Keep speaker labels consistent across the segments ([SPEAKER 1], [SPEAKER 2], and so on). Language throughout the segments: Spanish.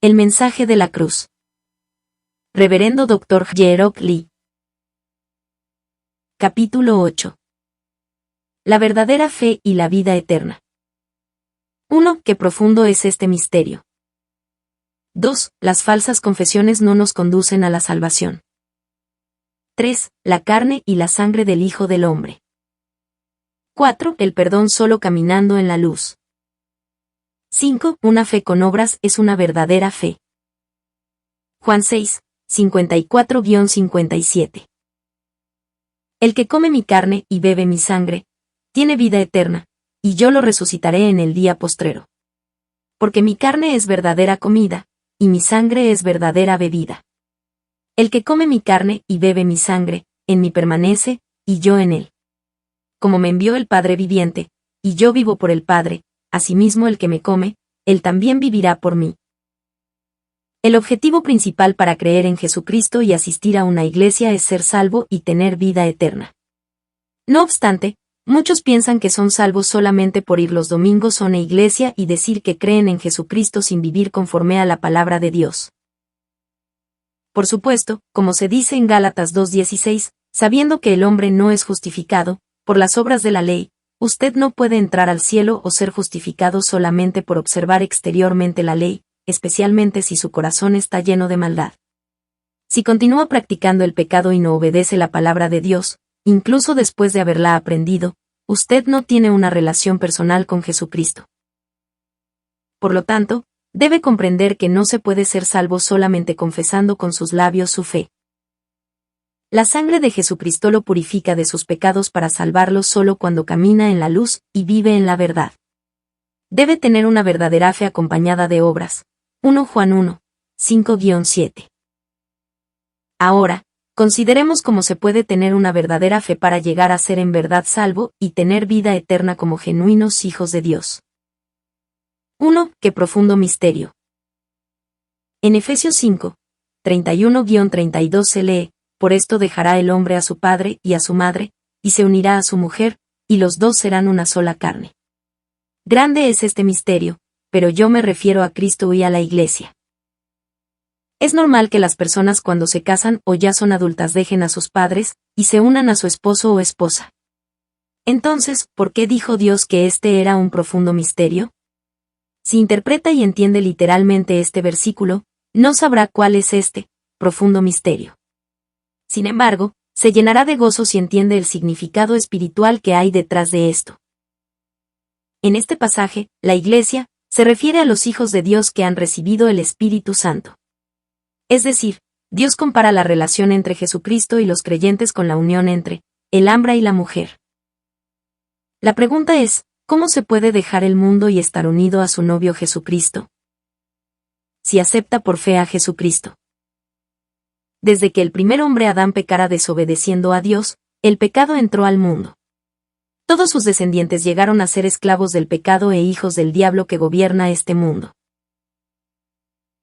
[SPEAKER 1] El mensaje de la cruz. Reverendo Dr. Jerok Lee. Capítulo 8. La verdadera fe y la vida eterna. 1. Qué profundo es este misterio. 2. Las falsas confesiones no nos conducen a la salvación. 3. La carne y la sangre del Hijo del Hombre. 4. El perdón solo caminando en la luz. 5. Una fe con obras es una verdadera fe. Juan 6, 54-57. El que come mi carne y bebe mi sangre, tiene vida eterna, y yo lo resucitaré en el día postrero. Porque mi carne es verdadera comida, y mi sangre es verdadera bebida. El que come mi carne y bebe mi sangre, en mí permanece, y yo en él. Como me envió el Padre viviente, y yo vivo por el Padre, asimismo el que me come, él también vivirá por mí. El objetivo principal para creer en Jesucristo y asistir a una iglesia es ser salvo y tener vida eterna. No obstante, muchos piensan que son salvos solamente por ir los domingos a una iglesia y decir que creen en Jesucristo sin vivir conforme a la palabra de Dios. Por supuesto, como se dice en Gálatas 2:16, sabiendo que el hombre no es justificado por las obras de la ley, usted no puede entrar al cielo o ser justificado solamente por observar exteriormente la ley, especialmente si su corazón está lleno de maldad. Si continúa practicando el pecado y no obedece la palabra de Dios, incluso después de haberla aprendido, usted no tiene una relación personal con Jesucristo. Por lo tanto, debe comprender que no se puede ser salvo solamente confesando con sus labios su fe. La sangre de Jesucristo lo purifica de sus pecados para salvarlo solo cuando camina en la luz y vive en la verdad. Debe tener una verdadera fe acompañada de obras. 1 Juan 1, 5-7. Ahora, consideremos cómo se puede tener una verdadera fe para llegar a ser en verdad salvo y tener vida eterna como genuinos hijos de Dios. 1. Qué profundo misterio. En Efesios 5, 31-32 se lee: por esto dejará el hombre a su padre y a su madre, y se unirá a su mujer, y los dos serán una sola carne. Grande es este misterio, pero yo me refiero a Cristo y a la Iglesia. Es normal que las personas cuando se casan o ya son adultas dejen a sus padres, y se unan a su esposo o esposa. Entonces, ¿por qué dijo Dios que este era un profundo misterio? Si interpreta y entiende literalmente este versículo, no sabrá cuál es este profundo misterio. Sin embargo, se llenará de gozo si entiende el significado espiritual que hay detrás de esto. En este pasaje, la Iglesia se refiere a los hijos de Dios que han recibido el Espíritu Santo. Es decir, Dios compara la relación entre Jesucristo y los creyentes con la unión entre el hombre y la mujer. La pregunta es, ¿cómo se puede dejar el mundo y estar unido a su novio Jesucristo? Si acepta por fe a Jesucristo. Desde que el primer hombre Adán pecara desobedeciendo a Dios, el pecado entró al mundo. Todos sus descendientes llegaron a ser esclavos del pecado e hijos del diablo que gobierna este mundo.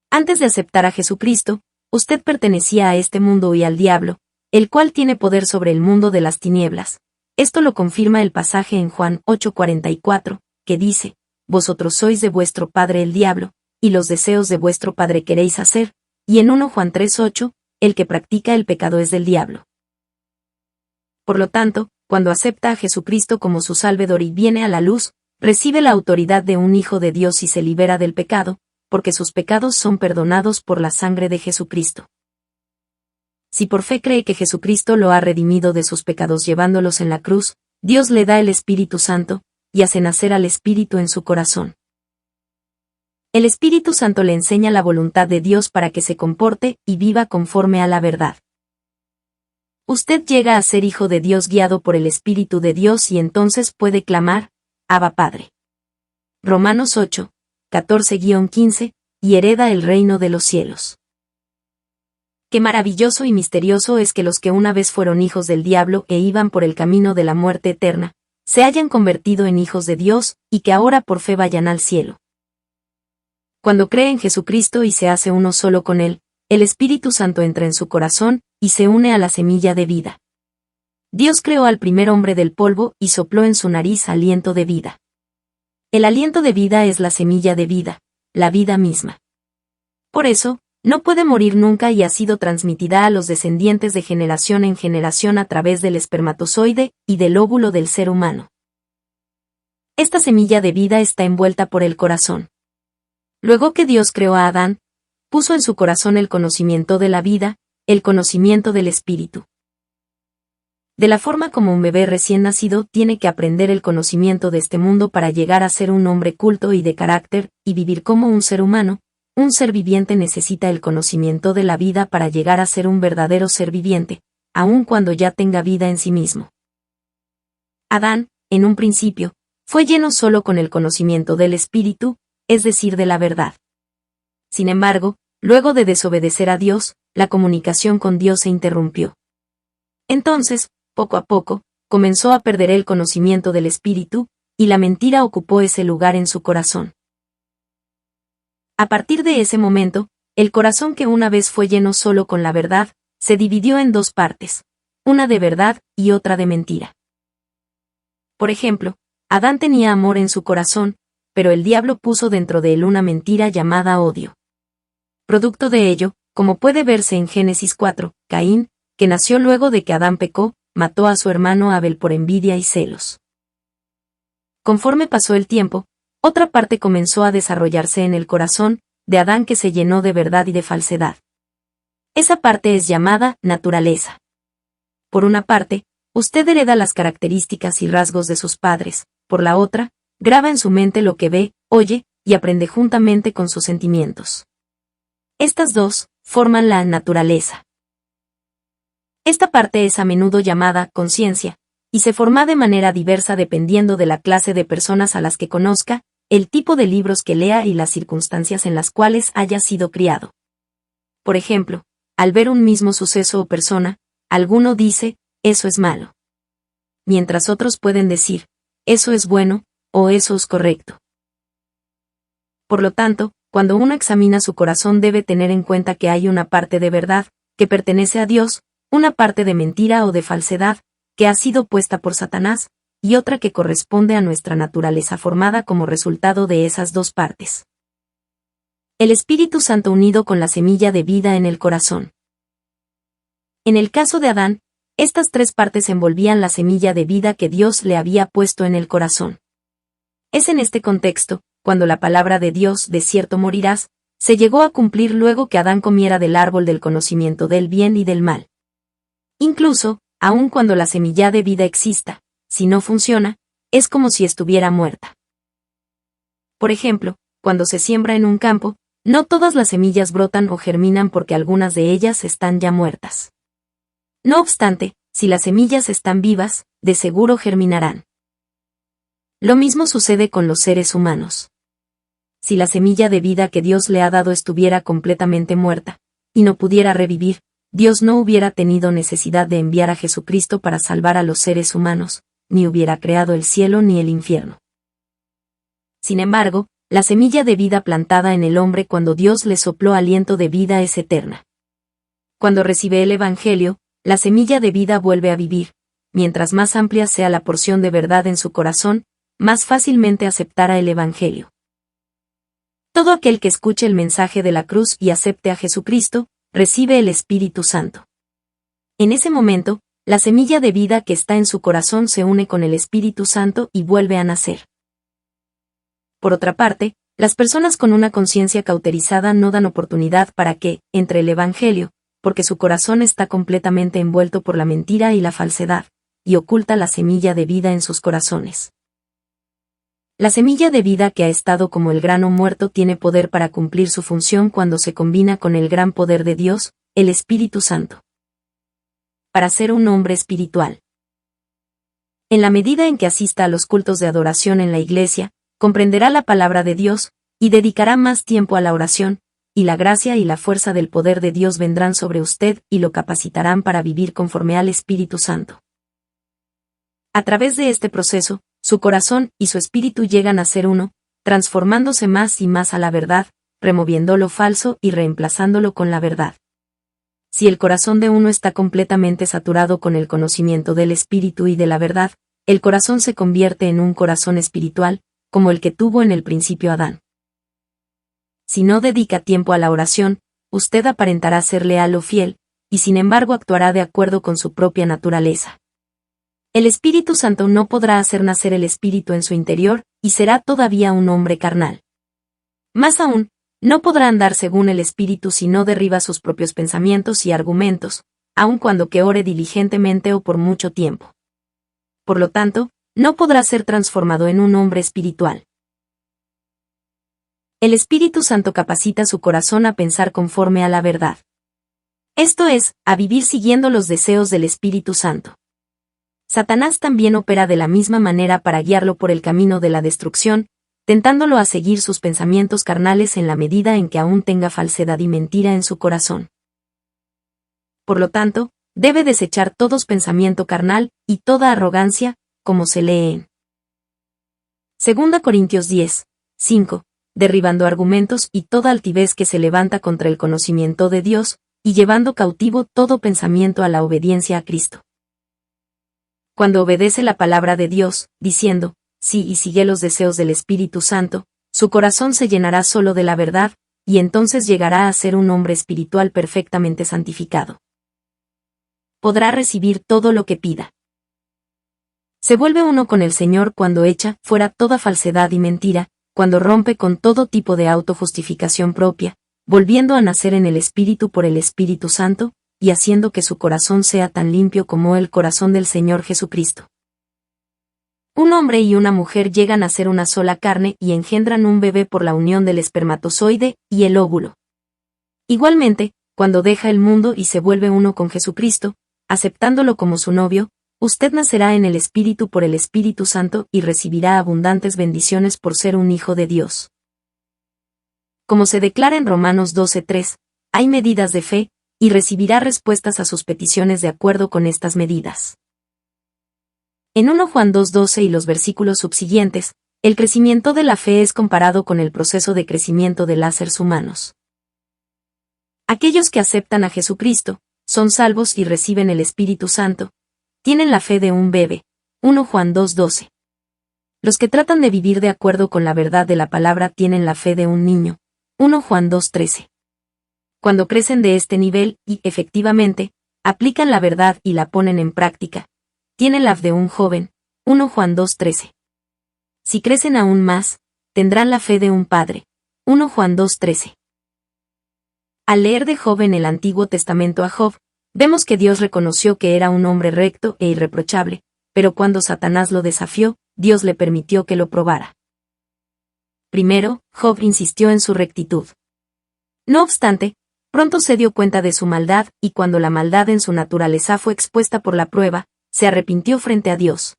[SPEAKER 1] Antes de aceptar a Jesucristo, usted pertenecía a este mundo y al diablo, el cual tiene poder sobre el mundo de las tinieblas. Esto lo confirma el pasaje en Juan 8:44, que dice: vosotros sois de vuestro padre el diablo, y los deseos de vuestro padre queréis hacer, y en 1 Juan 3:8, el que practica el pecado es del diablo. Por lo tanto, cuando acepta a Jesucristo como su Salvador y viene a la luz, recibe la autoridad de un hijo de Dios y se libera del pecado, porque sus pecados son perdonados por la sangre de Jesucristo. Si por fe cree que Jesucristo lo ha redimido de sus pecados llevándolos en la cruz, Dios le da el Espíritu Santo, y hace nacer al Espíritu en su corazón. El Espíritu Santo le enseña la voluntad de Dios para que se comporte y viva conforme a la verdad. Usted llega a ser hijo de Dios guiado por el Espíritu de Dios y entonces puede clamar: Abba Padre. Romanos 8, 14-15, y hereda el reino de los cielos. Qué maravilloso y misterioso es que los que una vez fueron hijos del diablo e iban por el camino de la muerte eterna, se hayan convertido en hijos de Dios y que ahora por fe vayan al cielo. Cuando cree en Jesucristo y se hace uno solo con Él, el Espíritu Santo entra en su corazón y se une a la semilla de vida. Dios creó al primer hombre del polvo y sopló en su nariz aliento de vida. El aliento de vida es la semilla de vida, la vida misma. Por eso, no puede morir nunca y ha sido transmitida a los descendientes de generación en generación a través del espermatozoide y del óvulo del ser humano. Esta semilla de vida está envuelta por el corazón. Luego que Dios creó a Adán, puso en su corazón el conocimiento de la vida, el conocimiento del espíritu. De la forma como un bebé recién nacido tiene que aprender el conocimiento de este mundo para llegar a ser un hombre culto y de carácter, y vivir como un ser humano, un ser viviente necesita el conocimiento de la vida para llegar a ser un verdadero ser viviente, aun cuando ya tenga vida en sí mismo. Adán, en un principio, fue lleno solo con el conocimiento del espíritu, es decir, de la verdad. Sin embargo, luego de desobedecer a Dios, la comunicación con Dios se interrumpió. Entonces, poco a poco, comenzó a perder el conocimiento del espíritu, y la mentira ocupó ese lugar en su corazón. A partir de ese momento, el corazón que una vez fue lleno solo con la verdad, se dividió en dos partes, una de verdad y otra de mentira. Por ejemplo, Adán tenía amor en su corazón, pero el diablo puso dentro de él una mentira llamada odio. Producto de ello, como puede verse en Génesis 4, Caín, que nació luego de que Adán pecó, mató a su hermano Abel por envidia y celos. Conforme pasó el tiempo, otra parte comenzó a desarrollarse en el corazón de Adán que se llenó de verdad y de falsedad. Esa parte es llamada naturaleza. Por una parte, usted hereda las características y rasgos de sus padres, por la otra, graba en su mente lo que ve, oye, y aprende juntamente con sus sentimientos. Estas dos forman la naturaleza. Esta parte es a menudo llamada conciencia, y se forma de manera diversa dependiendo de la clase de personas a las que conozca, el tipo de libros que lea y las circunstancias en las cuales haya sido criado. Por ejemplo, al ver un mismo suceso o persona, alguno dice, eso es malo. Mientras otros pueden decir, eso es bueno, o eso es correcto. Por lo tanto, cuando uno examina su corazón debe tener en cuenta que hay una parte de verdad, que pertenece a Dios, una parte de mentira o de falsedad, que ha sido puesta por Satanás, y otra que corresponde a nuestra naturaleza formada como resultado de esas dos partes. El Espíritu Santo unido con la semilla de vida en el corazón. En el caso de Adán, estas tres partes envolvían la semilla de vida que Dios le había puesto en el corazón. Es en este contexto, cuando la palabra de Dios, de cierto morirás, se llegó a cumplir luego que Adán comiera del árbol del conocimiento del bien y del mal. Incluso, aun cuando la semilla de vida exista, si no funciona, es como si estuviera muerta. Por ejemplo, cuando se siembra en un campo, no todas las semillas brotan o germinan porque algunas de ellas están ya muertas. No obstante, si las semillas están vivas, de seguro germinarán. Lo mismo sucede con los seres humanos. Si la semilla de vida que Dios le ha dado estuviera completamente muerta, y no pudiera revivir, Dios no hubiera tenido necesidad de enviar a Jesucristo para salvar a los seres humanos, ni hubiera creado el cielo ni el infierno. Sin embargo, la semilla de vida plantada en el hombre cuando Dios le sopló aliento de vida es eterna. Cuando recibe el Evangelio, la semilla de vida vuelve a vivir, mientras más amplia sea la porción de verdad en su corazón, más fácilmente aceptará el Evangelio. Todo aquel que escuche el mensaje de la cruz y acepte a Jesucristo, recibe el Espíritu Santo. En ese momento, la semilla de vida que está en su corazón se une con el Espíritu Santo y vuelve a nacer. Por otra parte, las personas con una conciencia cauterizada no dan oportunidad para que, entre el Evangelio, porque su corazón está completamente envuelto por la mentira y la falsedad, y oculta la semilla de vida en sus corazones. La semilla de vida que ha estado como el grano muerto tiene poder para cumplir su función cuando se combina con el gran poder de Dios, el Espíritu Santo. Para ser un hombre espiritual. En la medida en que asista a los cultos de adoración en la iglesia, comprenderá la palabra de Dios, y dedicará más tiempo a la oración, y la gracia y la fuerza del poder de Dios vendrán sobre usted y lo capacitarán para vivir conforme al Espíritu Santo. A través de este proceso, su corazón y su espíritu llegan a ser uno, transformándose más y más a la verdad, removiendo lo falso y reemplazándolo con la verdad. Si el corazón de uno está completamente saturado con el conocimiento del espíritu y de la verdad, el corazón se convierte en un corazón espiritual, como el que tuvo en el principio Adán. si no dedica tiempo a la oración, usted aparentará ser leal o fiel, y sin embargo actuará de acuerdo con su propia naturaleza. El Espíritu Santo no podrá hacer nacer el Espíritu en su interior, y será todavía un hombre carnal. Más aún, no podrá andar según el Espíritu si no derriba sus propios pensamientos y argumentos, aun cuando que ore diligentemente o por mucho tiempo. Por lo tanto, no podrá ser transformado en un hombre espiritual. El Espíritu Santo capacita su corazón a pensar conforme a la verdad. Esto es, a vivir siguiendo los deseos del Espíritu Santo. Satanás también opera de la misma manera para guiarlo por el camino de la destrucción, tentándolo a seguir sus pensamientos carnales en la medida en que aún tenga falsedad y mentira en su corazón. Por lo tanto, debe desechar todo pensamiento carnal y toda arrogancia, como se lee en 2 Corintios 10, 5, derribando argumentos y toda altivez que se levanta contra el conocimiento de Dios, y llevando cautivo todo pensamiento a la obediencia a Cristo. Cuando obedece la palabra de Dios, diciendo, sí y sigue los deseos del Espíritu Santo, su corazón se llenará solo de la verdad, y entonces llegará a ser un hombre espiritual perfectamente santificado. Podrá recibir todo lo que pida. Se vuelve uno con el Señor cuando echa fuera toda falsedad y mentira, cuando rompe con todo tipo de autojustificación propia, volviendo a nacer en el Espíritu por el Espíritu Santo, y haciendo que su corazón sea tan limpio como el corazón del Señor Jesucristo. Un hombre y una mujer llegan a ser una sola carne y engendran un bebé por la unión del espermatozoide y el óvulo. Igualmente, cuando deja el mundo y se vuelve uno con Jesucristo, aceptándolo como su novio, usted nacerá en el Espíritu por el Espíritu Santo y recibirá abundantes bendiciones por ser un hijo de Dios. Como se declara en Romanos 12:3, hay medidas de fe, y recibirá respuestas a sus peticiones de acuerdo con estas medidas. En 1 Juan 2:12 y los versículos subsiguientes, el crecimiento de la fe es comparado con el proceso de crecimiento de los seres humanos. Aquellos que aceptan a Jesucristo, son salvos y reciben el Espíritu Santo, tienen la fe de un bebé. 1 Juan 2:12. Los que tratan de vivir de acuerdo con la verdad de la palabra tienen la fe de un niño. 1 Juan 2:13. Cuando crecen de este nivel y, efectivamente, aplican la verdad y la ponen en práctica, tienen la fe de un joven. 1 Juan 2:13. Si crecen aún más, tendrán la fe de un padre. 1 Juan 2:13. Al leer de Job en el Antiguo Testamento a Job, vemos que Dios reconoció que era un hombre recto e irreprochable, pero cuando Satanás lo desafió, Dios le permitió que lo probara. Primero, Job insistió en su rectitud. No obstante, pronto se dio cuenta de su maldad, y cuando la maldad en su naturaleza fue expuesta por la prueba, se arrepintió frente a Dios.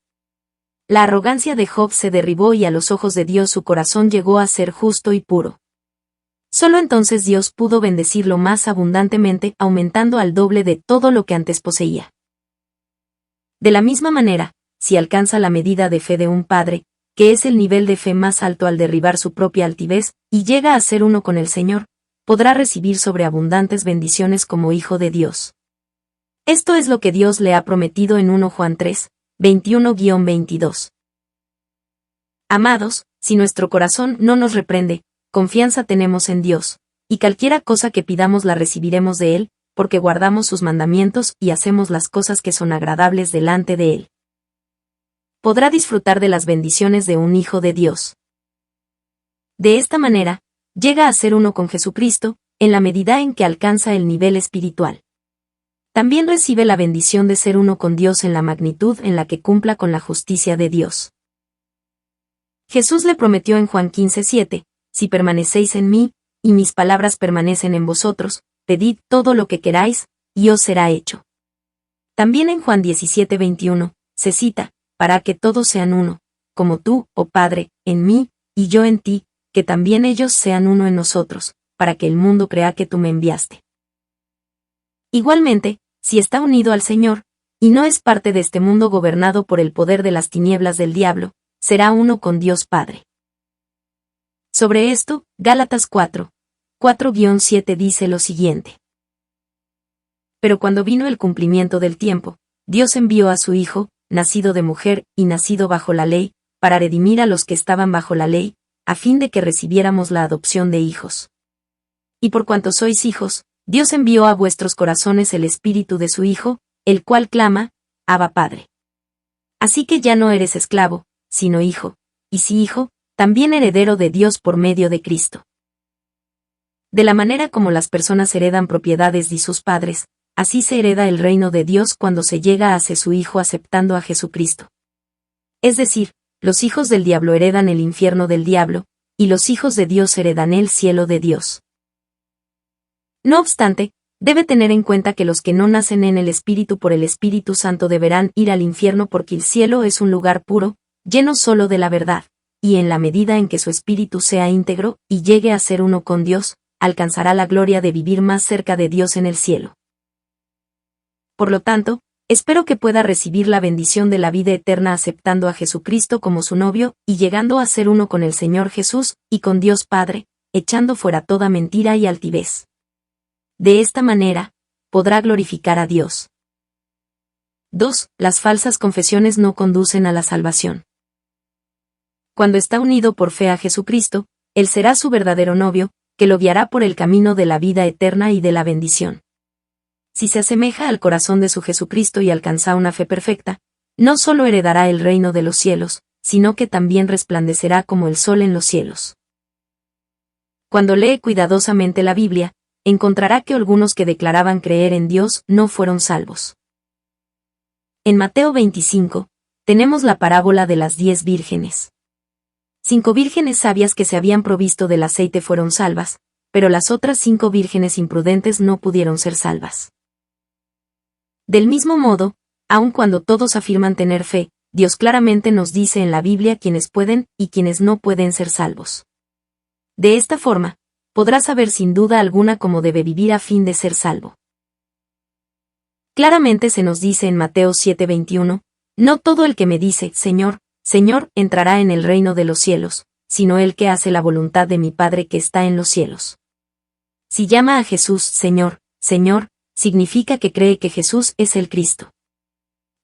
[SPEAKER 1] La arrogancia de Job se derribó y a los ojos de Dios su corazón llegó a ser justo y puro. Solo entonces Dios pudo bendecirlo más abundantemente, aumentando al doble de todo lo que antes poseía. De la misma manera, si alcanza la medida de fe de un padre, que es el nivel de fe más alto al derribar su propia altivez, y llega a ser uno con el Señor, podrá recibir sobreabundantes bendiciones como hijo de Dios. Esto es lo que Dios le ha prometido en 1 Juan 3, 21-22. Amados, si nuestro corazón no nos reprende, confianza tenemos en Dios, y cualquiera cosa que pidamos la recibiremos de Él, porque guardamos sus mandamientos y hacemos las cosas que son agradables delante de Él. Podrá disfrutar de las bendiciones de un hijo de Dios. De esta manera, llega a ser uno con Jesucristo, en la medida en que alcanza el nivel espiritual. También recibe la bendición de ser uno con Dios en la magnitud en la que cumpla con la justicia de Dios. Jesús le prometió en Juan 15:7, si permanecéis en mí, y mis palabras permanecen en vosotros, pedid todo lo que queráis, y os será hecho. También en Juan 17:21, se cita, para que todos sean uno, como tú, oh Padre, en mí, y yo en ti, que también ellos sean uno en nosotros, para que el mundo crea que tú me enviaste. Igualmente, si está unido al Señor, y no es parte de este mundo gobernado por el poder de las tinieblas del diablo, será uno con Dios Padre. Sobre esto, Gálatas 4:7 dice lo siguiente. Pero cuando vino el cumplimiento del tiempo, Dios envió a su Hijo, nacido de mujer y nacido bajo la ley, para redimir a los que estaban bajo la ley, a fin de que recibiéramos la adopción de hijos. Y por cuanto sois hijos, Dios envió a vuestros corazones el Espíritu de su Hijo, el cual clama, Abba Padre. Así que ya no eres esclavo, sino hijo, y si hijo, también heredero de Dios por medio de Cristo. De la manera como las personas heredan propiedades de sus padres, así se hereda el reino de Dios cuando se llega hacia su Hijo aceptando a Jesucristo. Es decir, los hijos del diablo heredan el infierno del diablo, y los hijos de Dios heredan el cielo de Dios. No obstante, debe tener en cuenta que los que no nacen en el Espíritu por el Espíritu Santo deberán ir al infierno porque el cielo es un lugar puro, lleno solo de la verdad, y en la medida en que su espíritu sea íntegro y llegue a ser uno con Dios, alcanzará la gloria de vivir más cerca de Dios en el cielo. Por lo tanto, espero que pueda recibir la bendición de la vida eterna aceptando a Jesucristo como su novio y llegando a ser uno con el Señor Jesús y con Dios Padre, echando fuera toda mentira y altivez. De esta manera, podrá glorificar a Dios. 2. Las falsas confesiones no conducen a la salvación. Cuando está unido por fe a Jesucristo, Él será su verdadero novio, que lo guiará por el camino de la vida eterna y de la bendición. Si se asemeja al corazón de su Jesucristo y alcanza una fe perfecta, no solo heredará el reino de los cielos, sino que también resplandecerá como el sol en los cielos. Cuando lee cuidadosamente la Biblia, encontrará que algunos que declaraban creer en Dios no fueron salvos. En Mateo 25, tenemos la parábola de las 10 vírgenes. 5 vírgenes sabias que se habían provisto del aceite fueron salvas, pero las otras 5 vírgenes imprudentes no pudieron ser salvas. Del mismo modo, aun cuando todos afirman tener fe, Dios claramente nos dice en la Biblia quiénes pueden y quiénes no pueden ser salvos. De esta forma, podrá saber sin duda alguna cómo debe vivir a fin de ser salvo. Claramente se nos dice en Mateo 7:21, no todo el que me dice, Señor, Señor, entrará en el reino de los cielos, sino el que hace la voluntad de mi Padre que está en los cielos. Si llama a Jesús Señor, Señor, significa que cree que Jesús es el Cristo.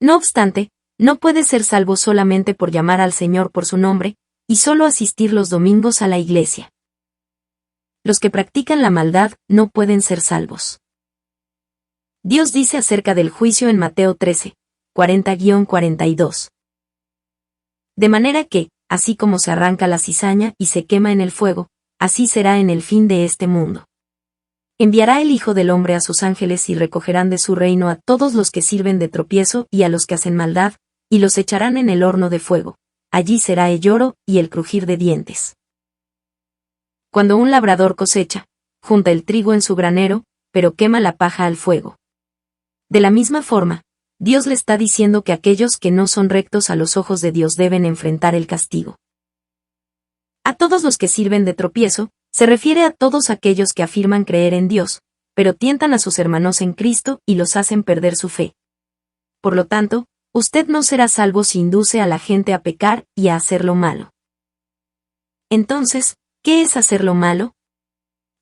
[SPEAKER 1] No obstante, no puede ser salvo solamente por llamar al Señor por su nombre, y solo asistir los domingos a la iglesia. Los que practican la maldad no pueden ser salvos. Dios dice acerca del juicio en Mateo 13, 40-42. De manera que, así como se arranca la cizaña y se quema en el fuego, así será en el fin de este mundo. Enviará el Hijo del Hombre a sus ángeles y recogerán de su reino a todos los que sirven de tropiezo y a los que hacen maldad, y los echarán en el horno de fuego. Allí será el lloro y el crujir de dientes. Cuando un labrador cosecha, junta el trigo en su granero, pero quema la paja al fuego. De la misma forma, Dios le está diciendo que aquellos que no son rectos a los ojos de Dios deben enfrentar el castigo. A todos los que sirven de tropiezo, se refiere a todos aquellos que afirman creer en Dios, pero tientan a sus hermanos en Cristo y los hacen perder su fe. Por lo tanto, usted no será salvo si induce a la gente a pecar y a hacer lo malo. Entonces, ¿qué es hacer lo malo?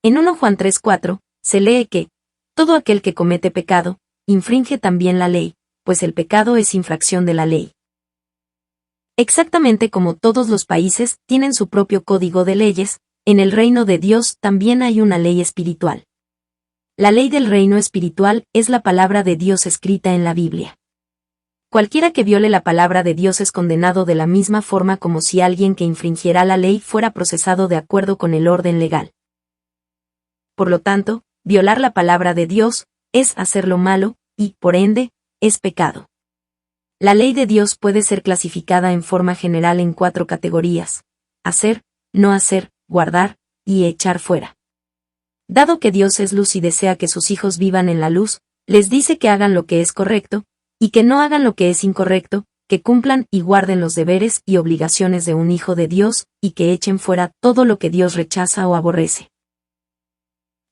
[SPEAKER 1] En 1 Juan 3:4, se lee que, todo aquel que comete pecado, infringe también la ley, pues el pecado es infracción de la ley. Exactamente como todos los países tienen su propio código de leyes, en el reino de Dios también hay una ley espiritual. La ley del reino espiritual es la palabra de Dios escrita en la Biblia. Cualquiera que viole la palabra de Dios es condenado de la misma forma como si alguien que infringiera la ley fuera procesado de acuerdo con el orden legal. Por lo tanto, violar la palabra de Dios es hacer lo malo, y, por ende, es pecado. La ley de Dios puede ser clasificada en forma general en 4 categorías: hacer, no hacer, guardar, y echar fuera. Dado que Dios es luz y desea que sus hijos vivan en la luz, les dice que hagan lo que es correcto, y que no hagan lo que es incorrecto, que cumplan y guarden los deberes y obligaciones de un hijo de Dios, y que echen fuera todo lo que Dios rechaza o aborrece.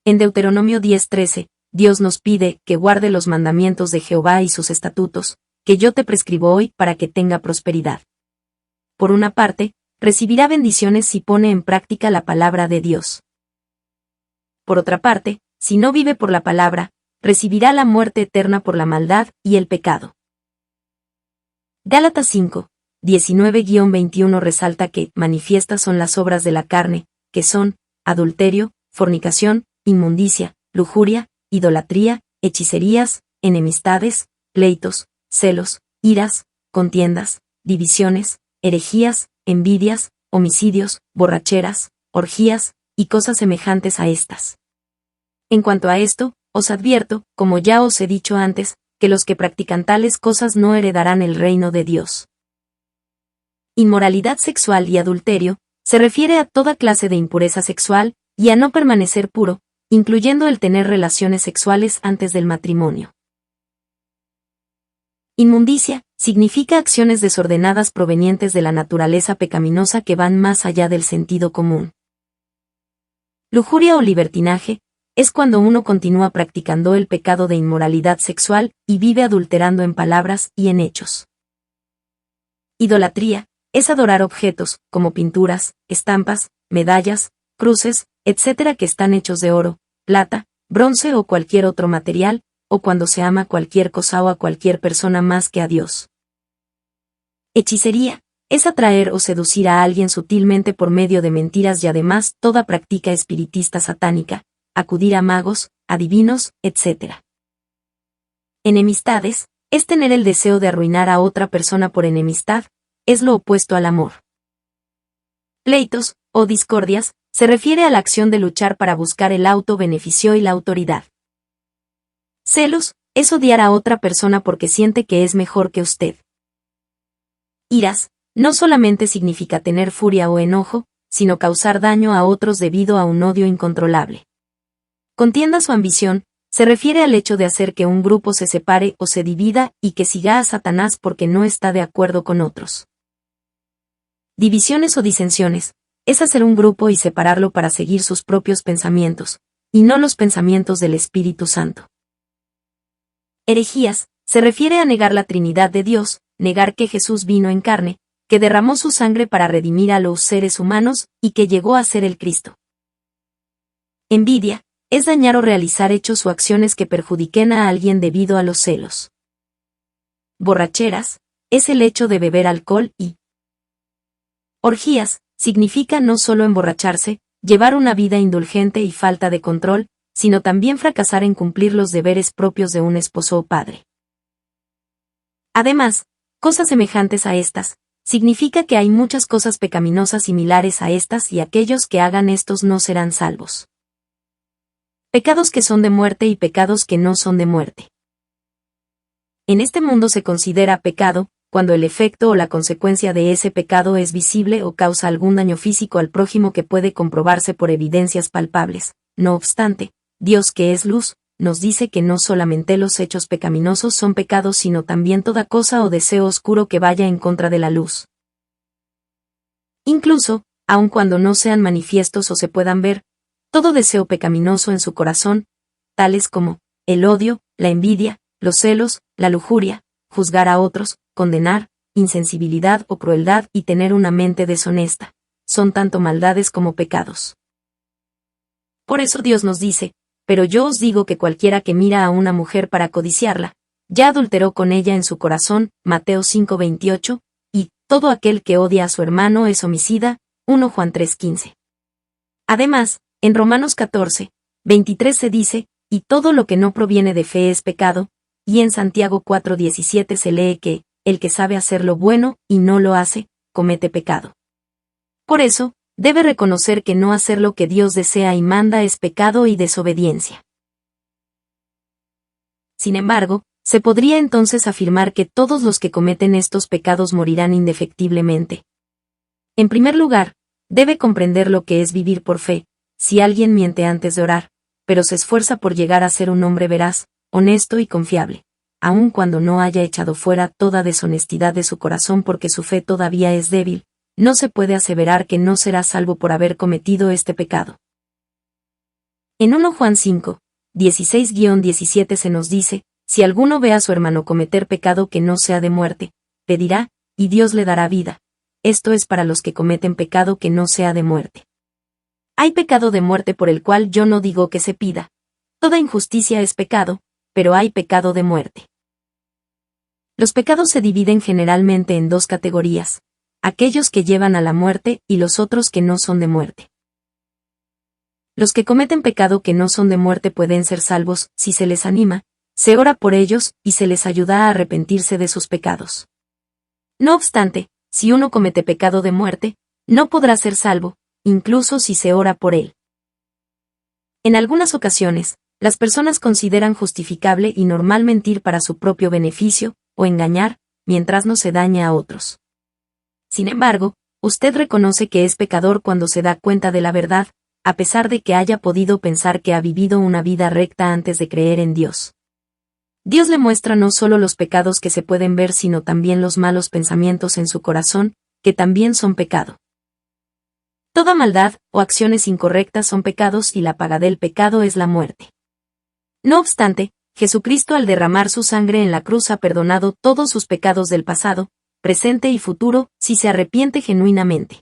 [SPEAKER 1] En Deuteronomio 10:13, Dios nos pide que guarde los mandamientos de Jehová y sus estatutos, que yo te prescribo hoy para que tenga prosperidad. Por una parte, recibirá bendiciones si pone en práctica la palabra de Dios. Por otra parte, si no vive por la palabra, recibirá la muerte eterna por la maldad y el pecado. Gálatas 5, 19-21 resalta que manifiestas son las obras de la carne, que son adulterio, fornicación, inmundicia, lujuria, idolatría, hechicerías, enemistades, pleitos, celos, iras, contiendas, divisiones, herejías, envidias, homicidios, borracheras, orgías, y cosas semejantes a estas. En cuanto a esto, os advierto, como ya os he dicho antes, que los que practican tales cosas no heredarán el reino de Dios. Inmoralidad sexual y adulterio se refiere a toda clase de impureza sexual y a no permanecer puro, incluyendo el tener relaciones sexuales antes del matrimonio. Inmundicia significa acciones desordenadas provenientes de la naturaleza pecaminosa que van más allá del sentido común. Lujuria o libertinaje es cuando uno continúa practicando el pecado de inmoralidad sexual y vive adulterando en palabras y en hechos. Idolatría es adorar objetos, como pinturas, estampas, medallas, cruces, etc. que están hechos de oro, plata, bronce o cualquier otro material, o cuando se ama cualquier cosa o a cualquier persona más que a Dios. Hechicería es atraer o seducir a alguien sutilmente por medio de mentiras y además toda práctica espiritista satánica, acudir a magos, adivinos, etc. Enemistades es tener el deseo de arruinar a otra persona por enemistad, es lo opuesto al amor. Pleitos, o discordias, se refiere a la acción de luchar para buscar el auto-beneficio y la autoridad. Celos, es odiar a otra persona porque siente que es mejor que usted. Iras, no solamente significa tener furia o enojo, sino causar daño a otros debido a un odio incontrolable. Contiendas o ambición, se refiere al hecho de hacer que un grupo se separe o se divida y que siga a Satanás porque no está de acuerdo con otros. Divisiones o disensiones, es hacer un grupo y separarlo para seguir sus propios pensamientos, y no los pensamientos del Espíritu Santo. Herejías, se refiere a negar la Trinidad de Dios, negar que Jesús vino en carne, que derramó su sangre para redimir a los seres humanos y que llegó a ser el Cristo. Envidia, es dañar o realizar hechos o acciones que perjudiquen a alguien debido a los celos. Borracheras, es el hecho de beber alcohol y orgías, significa no solo emborracharse, llevar una vida indulgente y falta de control, sino también fracasar en cumplir los deberes propios de un esposo o padre. Además, cosas semejantes a estas, significa que hay muchas cosas pecaminosas similares a estas y aquellos que hagan estos no serán salvos. Pecados que son de muerte y pecados que no son de muerte. En este mundo se considera pecado, cuando el efecto o la consecuencia de ese pecado es visible o causa algún daño físico al prójimo que puede comprobarse por evidencias palpables. No obstante, Dios que es luz, nos dice que no solamente los hechos pecaminosos son pecados sino también toda cosa o deseo oscuro que vaya en contra de la luz. Incluso, aun cuando no sean manifiestos o se puedan ver, todo deseo pecaminoso en su corazón, tales como el odio, la envidia, los celos, la lujuria, juzgar a otros, condenar, insensibilidad o crueldad y tener una mente deshonesta, son tanto maldades como pecados. Por eso Dios nos dice, pero yo os digo que cualquiera que mira a una mujer para codiciarla, ya adulteró con ella en su corazón, Mateo 5:28, y todo aquel que odia a su hermano es homicida, 1 Juan 3:15. Además, en Romanos 14:23 se dice, y todo lo que no proviene de fe es pecado, y en Santiago 4:17 se lee que, el que sabe hacer lo bueno y no lo hace, comete pecado. Por eso, debe reconocer que no hacer lo que Dios desea y manda es pecado y desobediencia. Sin embargo, se podría entonces afirmar que todos los que cometen estos pecados morirán indefectiblemente. En primer lugar, debe comprender lo que es vivir por fe. Si alguien miente antes de orar, pero se esfuerza por llegar a ser un hombre veraz, honesto y confiable, aun cuando no haya echado fuera toda deshonestidad de su corazón porque su fe todavía es débil, no se puede aseverar que no será salvo por haber cometido este pecado. En 1 Juan 5:16-17 se nos dice, si alguno ve a su hermano cometer pecado que no sea de muerte, pedirá, y Dios le dará vida. Esto es para los que cometen pecado que no sea de muerte. Hay pecado de muerte por el cual yo no digo que se pida. Toda injusticia es pecado, pero hay pecado de muerte. Los pecados se dividen generalmente en dos categorías, aquellos que llevan a la muerte y los otros que no son de muerte. Los que cometen pecado que no son de muerte pueden ser salvos si se les anima, se ora por ellos y se les ayuda a arrepentirse de sus pecados. No obstante, si uno comete pecado de muerte, no podrá ser salvo, incluso si se ora por él. En algunas ocasiones, las personas consideran justificable y normal mentir para su propio beneficio, o engañar, mientras no se dañe a otros. Sin embargo, usted reconoce que es pecador cuando se da cuenta de la verdad, a pesar de que haya podido pensar que ha vivido una vida recta antes de creer en Dios. Dios le muestra no solo los pecados que se pueden ver, sino también los malos pensamientos en su corazón, que también son pecado. Toda maldad o acciones incorrectas son pecados y la paga del pecado es la muerte. No obstante, Jesucristo al derramar su sangre en la cruz ha perdonado todos sus pecados del pasado, presente y futuro, si se arrepiente genuinamente.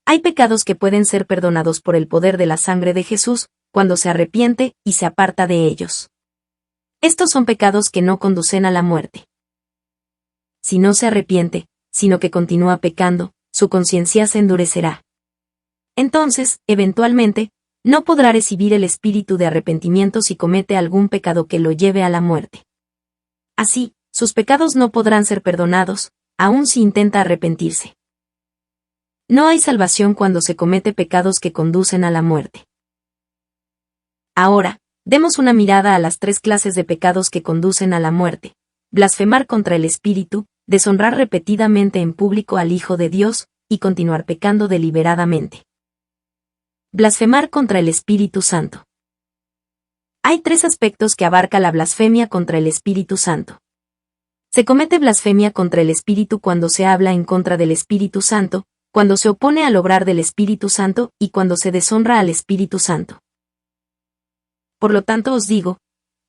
[SPEAKER 1] Hay pecados que pueden ser perdonados por el poder de la sangre de Jesús, cuando se arrepiente y se aparta de ellos. Estos son pecados que no conducen a la muerte. Si no se arrepiente, sino que continúa pecando, su conciencia se endurecerá. Entonces, eventualmente, no podrá recibir el espíritu de arrepentimiento si comete algún pecado que lo lleve a la muerte. Así, sus pecados no podrán ser perdonados, aun si intenta arrepentirse. No hay salvación cuando se comete pecados que conducen a la muerte. Ahora, demos una mirada a las 3 clases de pecados que conducen a la muerte: blasfemar contra el Espíritu, deshonrar repetidamente en público al Hijo de Dios, y continuar pecando deliberadamente. Blasfemar contra el Espíritu Santo. Hay 3 aspectos que abarca la blasfemia contra el Espíritu Santo. Se comete blasfemia contra el Espíritu cuando se habla en contra del Espíritu Santo, cuando se opone al obrar del Espíritu Santo y cuando se deshonra al Espíritu Santo. Por lo tanto os digo,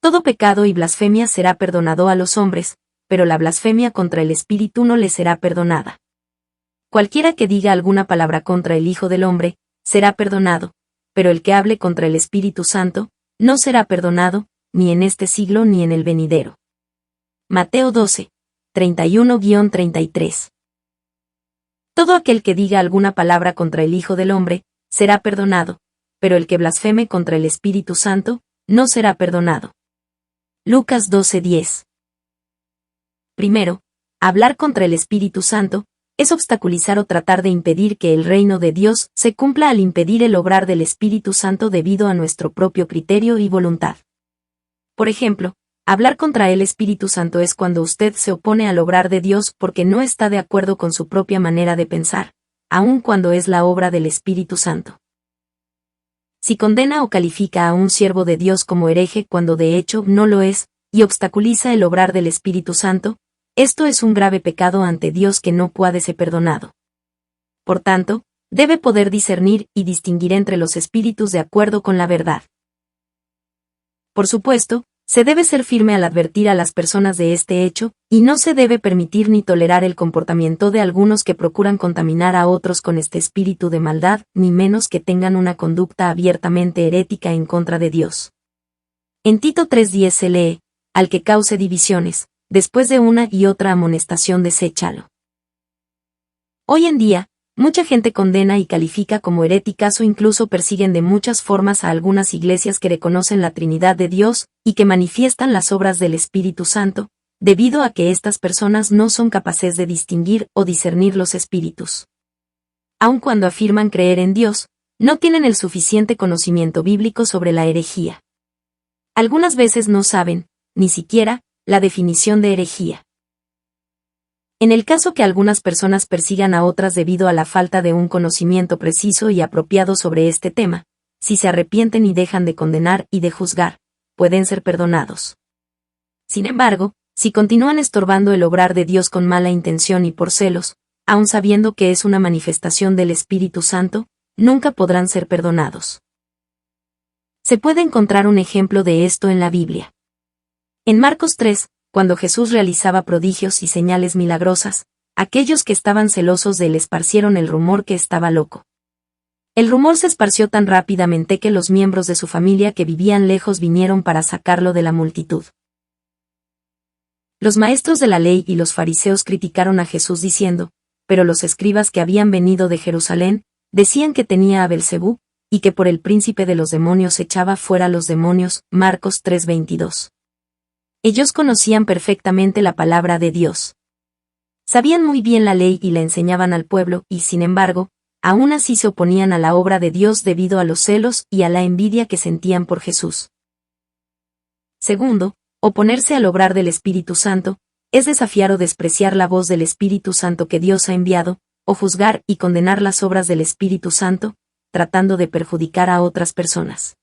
[SPEAKER 1] todo pecado y blasfemia será perdonado a los hombres, pero la blasfemia contra el Espíritu no le será perdonada. Cualquiera que diga alguna palabra contra el Hijo del Hombre, será perdonado, pero el que hable contra el Espíritu Santo, no será perdonado, ni en este siglo ni en el venidero. Mateo 12, 31-33. Todo aquel que diga alguna palabra contra el Hijo del Hombre, será perdonado, pero el que blasfeme contra el Espíritu Santo, no será perdonado. Lucas 12:10. Primero, hablar contra el Espíritu Santo, es obstaculizar o tratar de impedir que el reino de Dios se cumpla al impedir el obrar del Espíritu Santo debido a nuestro propio criterio y voluntad. Por ejemplo, hablar contra el Espíritu Santo es cuando usted se opone al obrar de Dios porque no está de acuerdo con su propia manera de pensar, aun cuando es la obra del Espíritu Santo. Si condena o califica a un siervo de Dios como hereje cuando de hecho no lo es, y obstaculiza el obrar del Espíritu Santo, esto es un grave pecado ante Dios que no puede ser perdonado. Por tanto, debe poder discernir y distinguir entre los espíritus de acuerdo con la verdad. Por supuesto, se debe ser firme al advertir a las personas de este hecho, y no se debe permitir ni tolerar el comportamiento de algunos que procuran contaminar a otros con este espíritu de maldad, ni menos que tengan una conducta abiertamente herética en contra de Dios. En Tito 3:10 se lee, al que cause divisiones, después de una y otra amonestación deséchalo. Hoy en día, mucha gente condena y califica como heréticas o incluso persiguen de muchas formas a algunas iglesias que reconocen la Trinidad de Dios y que manifiestan las obras del Espíritu Santo, debido a que estas personas no son capaces de distinguir o discernir los espíritus. Aun cuando afirman creer en Dios, no tienen el suficiente conocimiento bíblico sobre la herejía. Algunas veces no saben, ni siquiera, la definición de herejía. En el caso que algunas personas persigan a otras debido a la falta de un conocimiento preciso y apropiado sobre este tema, si se arrepienten y dejan de condenar y de juzgar, pueden ser perdonados. Sin embargo, si continúan estorbando el obrar de Dios con mala intención y por celos, aun sabiendo que es una manifestación del Espíritu Santo, nunca podrán ser perdonados. Se puede encontrar un ejemplo de esto en la Biblia. En Marcos 3, cuando Jesús realizaba prodigios y señales milagrosas, aquellos que estaban celosos de él esparcieron el rumor que estaba loco. El rumor se esparció tan rápidamente que los miembros de su familia que vivían lejos vinieron para sacarlo de la multitud. Los maestros de la ley y los fariseos criticaron a Jesús diciendo, pero los escribas que habían venido de Jerusalén, decían que tenía a Belcebú, y que por el príncipe de los demonios echaba fuera los demonios. Marcos 3:22. Ellos conocían perfectamente la palabra de Dios. Sabían muy bien la ley y la enseñaban al pueblo, y sin embargo, aún así se oponían a la obra de Dios debido a los celos y a la envidia que sentían por Jesús. Segundo, oponerse al obrar del Espíritu Santo, es desafiar o despreciar la voz del Espíritu Santo que Dios ha enviado, o juzgar y condenar las obras del Espíritu Santo, tratando de perjudicar a otras personas.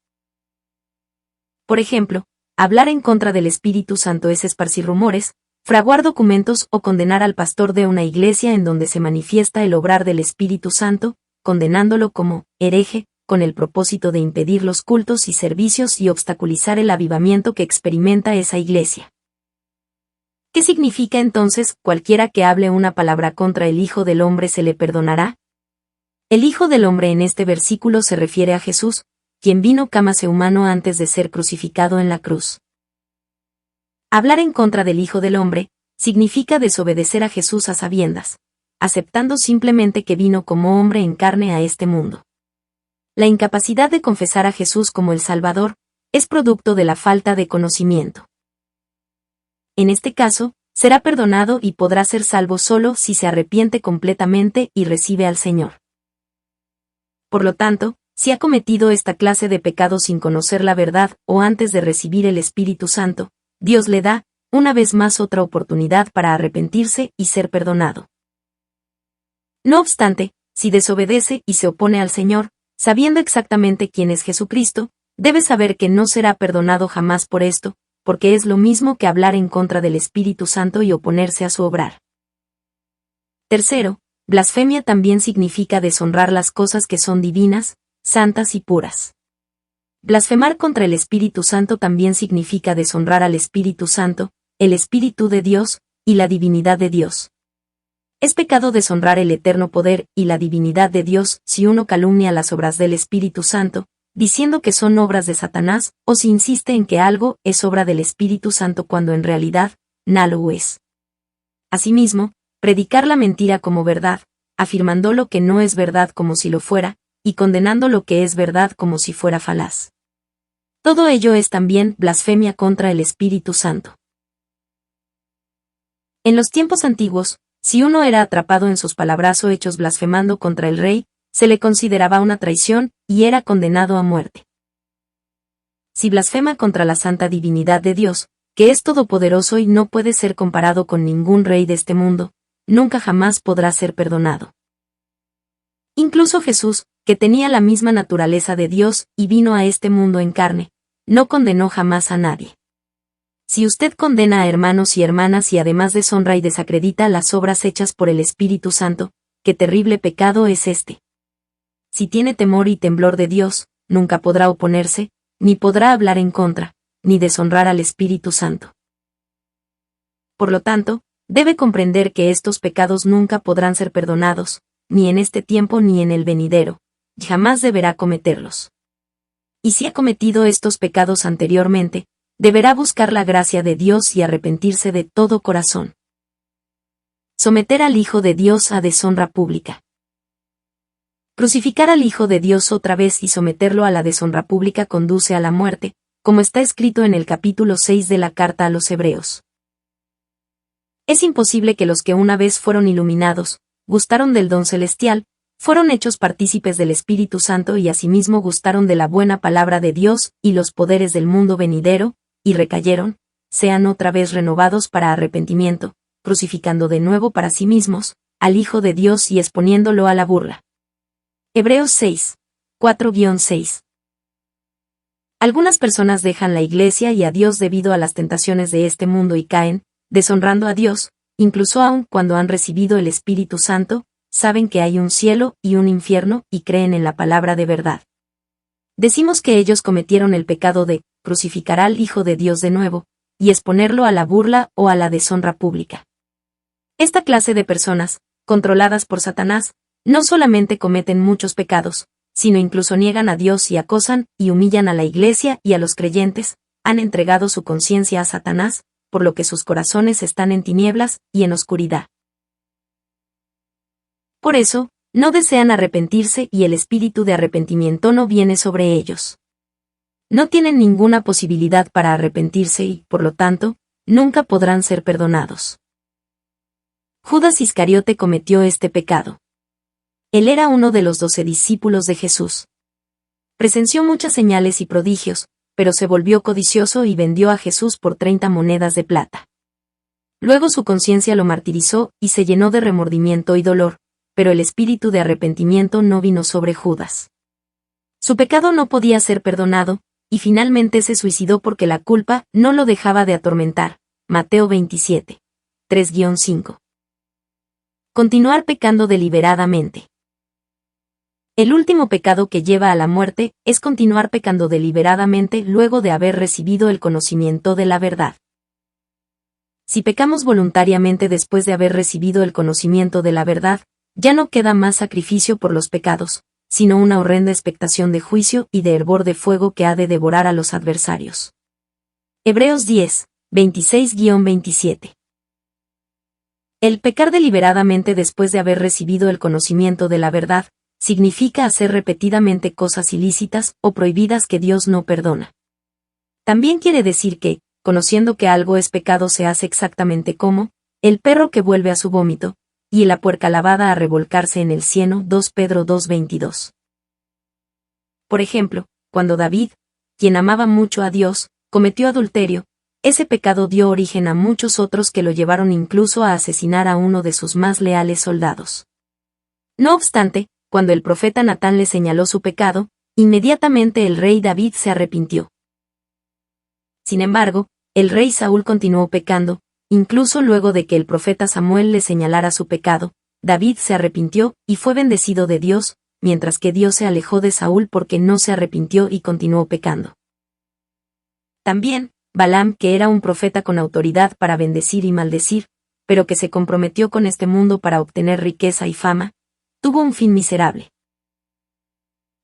[SPEAKER 1] Por ejemplo, hablar en contra del Espíritu Santo es esparcir rumores, fraguar documentos o condenar al pastor de una iglesia en donde se manifiesta el obrar del Espíritu Santo, condenándolo como hereje, con el propósito de impedir los cultos y servicios y obstaculizar el avivamiento que experimenta esa iglesia. ¿Qué significa entonces, cualquiera que hable una palabra contra el Hijo del Hombre se le perdonará? El Hijo del Hombre en este versículo se refiere a Jesús, quien vino cámase humano antes de ser crucificado en la cruz. Hablar en contra del Hijo del Hombre significa desobedecer a Jesús a sabiendas, aceptando simplemente que vino como hombre en carne a este mundo. La incapacidad de confesar a Jesús como el Salvador es producto de la falta de conocimiento. En este caso, será perdonado y podrá ser salvo solo si se arrepiente completamente y recibe al Señor. Por lo tanto, si ha cometido esta clase de pecado sin conocer la verdad o antes de recibir el Espíritu Santo, Dios le da, una vez más, otra oportunidad para arrepentirse y ser perdonado. No obstante, si desobedece y se opone al Señor, sabiendo exactamente quién es Jesucristo, debe saber que no será perdonado jamás por esto, porque es lo mismo que hablar en contra del Espíritu Santo y oponerse a su obrar. Tercero, blasfemia también significa deshonrar las cosas que son divinas, santas y puras. Blasfemar contra el Espíritu Santo también significa deshonrar al Espíritu Santo, el Espíritu de Dios, y la divinidad de Dios. Es pecado deshonrar el eterno poder y la divinidad de Dios si uno calumnia las obras del Espíritu Santo, diciendo que son obras de Satanás, o si insiste en que algo es obra del Espíritu Santo cuando en realidad, no lo es. Asimismo, predicar la mentira como verdad, afirmando lo que no es verdad como si lo fuera, y condenando lo que es verdad como si fuera falaz. Todo ello es también blasfemia contra el Espíritu Santo. En los tiempos antiguos, si uno era atrapado en sus palabras o hechos blasfemando contra el rey, se le consideraba una traición, y era condenado a muerte. Si blasfema contra la santa divinidad de Dios, que es todopoderoso y no puede ser comparado con ningún rey de este mundo, nunca jamás podrá ser perdonado. Incluso Jesús, que tenía la misma naturaleza de Dios y vino a este mundo en carne, no condenó jamás a nadie. Si usted condena a hermanos y hermanas y además deshonra y desacredita las obras hechas por el Espíritu Santo, qué terrible pecado es este. Si tiene temor y temblor de Dios, nunca podrá oponerse, ni podrá hablar en contra, ni deshonrar al Espíritu Santo. Por lo tanto, debe comprender que estos pecados nunca podrán ser perdonados, ni en este tiempo ni en el venidero, y jamás deberá cometerlos. Y si ha cometido estos pecados anteriormente, deberá buscar la gracia de Dios y arrepentirse de todo corazón. Someter al Hijo de Dios a deshonra pública. Crucificar al Hijo de Dios otra vez y someterlo a la deshonra pública conduce a la muerte, como está escrito en el capítulo 6 de la carta a los Hebreos. Es imposible que los que una vez fueron iluminados, gustaron del don celestial, fueron hechos partícipes del Espíritu Santo y asimismo gustaron de la buena palabra de Dios y los poderes del mundo venidero, y recayeron, sean otra vez renovados para arrepentimiento, crucificando de nuevo para sí mismos, al Hijo de Dios y exponiéndolo a la burla. Hebreos 6, 4-6. Algunas personas dejan la iglesia y a Dios debido a las tentaciones de este mundo y caen, deshonrando a Dios, incluso aun cuando han recibido el Espíritu Santo, saben que hay un cielo y un infierno y creen en la palabra de verdad. Decimos que ellos cometieron el pecado de crucificar al Hijo de Dios de nuevo, y exponerlo a la burla o a la deshonra pública. Esta clase de personas, controladas por Satanás, no solamente cometen muchos pecados, sino incluso niegan a Dios y acosan y humillan a la iglesia y a los creyentes, han entregado su conciencia a Satanás, por lo que sus corazones están en tinieblas y en oscuridad. Por eso, no desean arrepentirse y el espíritu de arrepentimiento no viene sobre ellos. No tienen ninguna posibilidad para arrepentirse y, por lo tanto, nunca podrán ser perdonados. Judas Iscariote cometió este pecado. Él era uno de los 12 discípulos de Jesús. Presenció muchas señales y prodigios, pero se volvió codicioso y vendió a Jesús por 30 monedas de plata. Luego su conciencia lo martirizó y se llenó de remordimiento y dolor, pero el espíritu de arrepentimiento no vino sobre Judas. Su pecado no podía ser perdonado, y finalmente se suicidó porque la culpa no lo dejaba de atormentar. Mateo 27, 3-5. Continuar pecando deliberadamente. El último pecado que lleva a la muerte es continuar pecando deliberadamente luego de haber recibido el conocimiento de la verdad. Si pecamos voluntariamente después de haber recibido el conocimiento de la verdad, ya no queda más sacrificio por los pecados, sino una horrenda expectación de juicio y de hervor de fuego que ha de devorar a los adversarios. Hebreos 10, 26-27. El pecar deliberadamente después de haber recibido el conocimiento de la verdad, significa hacer repetidamente cosas ilícitas o prohibidas que Dios no perdona. También quiere decir que, conociendo que algo es pecado se hace exactamente como el perro que vuelve a su vómito, y la puerca lavada a revolcarse en el cieno. 2 Pedro 2:22. Por ejemplo, cuando David, quien amaba mucho a Dios, cometió adulterio, ese pecado dio origen a muchos otros que lo llevaron incluso a asesinar a uno de sus más leales soldados. No obstante, cuando el profeta Natán le señaló su pecado, inmediatamente el rey David se arrepintió. Sin embargo, el rey Saúl continuó pecando, incluso luego de que el profeta Samuel le señalara su pecado. David se arrepintió y fue bendecido de Dios, mientras que Dios se alejó de Saúl porque no se arrepintió y continuó pecando. También, Balaam, que era un profeta con autoridad para bendecir y maldecir, pero que se comprometió con este mundo para obtener riqueza y fama, tuvo un fin miserable.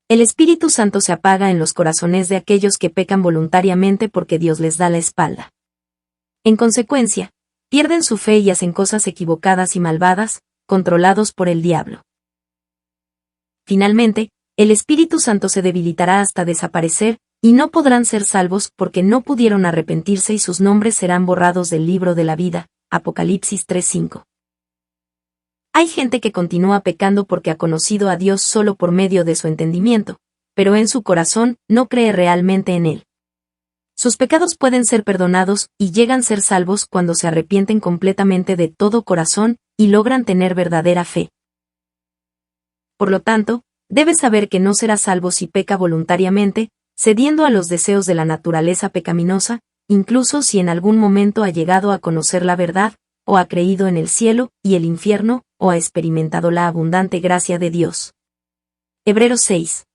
[SPEAKER 1] El Espíritu Santo se apaga en los corazones de aquellos que pecan voluntariamente porque Dios les da la espalda. En consecuencia, pierden su fe y hacen cosas equivocadas y malvadas, controlados por el diablo. Finalmente, el Espíritu Santo se debilitará hasta desaparecer, y no podrán ser salvos porque no pudieron arrepentirse y sus nombres serán borrados del libro de la vida. Apocalipsis 3:5. Hay gente que continúa pecando porque ha conocido a Dios solo por medio de su entendimiento, pero en su corazón no cree realmente en Él. Sus pecados pueden ser perdonados y llegan a ser salvos cuando se arrepienten completamente de todo corazón y logran tener verdadera fe. Por lo tanto, debe saber que no será salvo si peca voluntariamente, cediendo a los deseos de la naturaleza pecaminosa, incluso si en algún momento ha llegado a conocer la verdad, o ha creído en el cielo y el infierno, o ha experimentado la abundante gracia de Dios. Hebreos 6.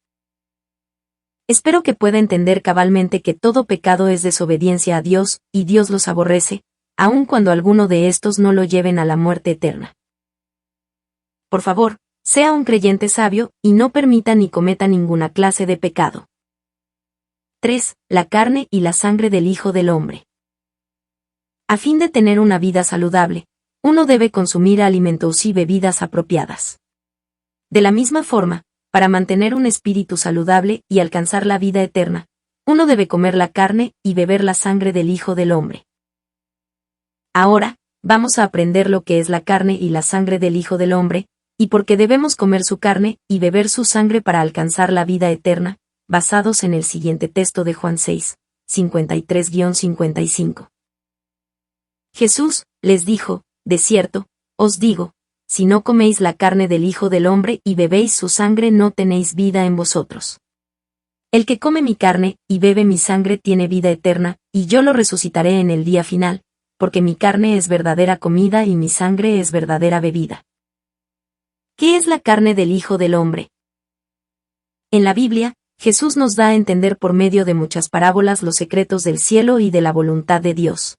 [SPEAKER 1] Espero que pueda entender cabalmente que todo pecado es desobediencia a Dios, y Dios los aborrece, aun cuando alguno de estos no lo lleven a la muerte eterna. Por favor, sea un creyente sabio, y no permita ni cometa ninguna clase de pecado. 3. La carne y la sangre del Hijo del Hombre. A fin de tener una vida saludable, uno debe consumir alimentos y bebidas apropiadas. De la misma forma, para mantener un espíritu saludable y alcanzar la vida eterna, uno debe comer la carne y beber la sangre del Hijo del Hombre. Ahora, vamos a aprender lo que es la carne y la sangre del Hijo del Hombre, y por qué debemos comer su carne y beber su sangre para alcanzar la vida eterna, basados en el siguiente texto de Juan 6, 53-55. Jesús les dijo: de cierto, os digo, si no coméis la carne del Hijo del Hombre y bebéis su sangre no tenéis vida en vosotros. El que come mi carne y bebe mi sangre tiene vida eterna, y yo lo resucitaré en el día final, porque mi carne es verdadera comida y mi sangre es verdadera bebida. ¿Qué es la carne del Hijo del Hombre? En la Biblia, Jesús nos da a entender por medio de muchas parábolas los secretos del cielo y de la voluntad de Dios.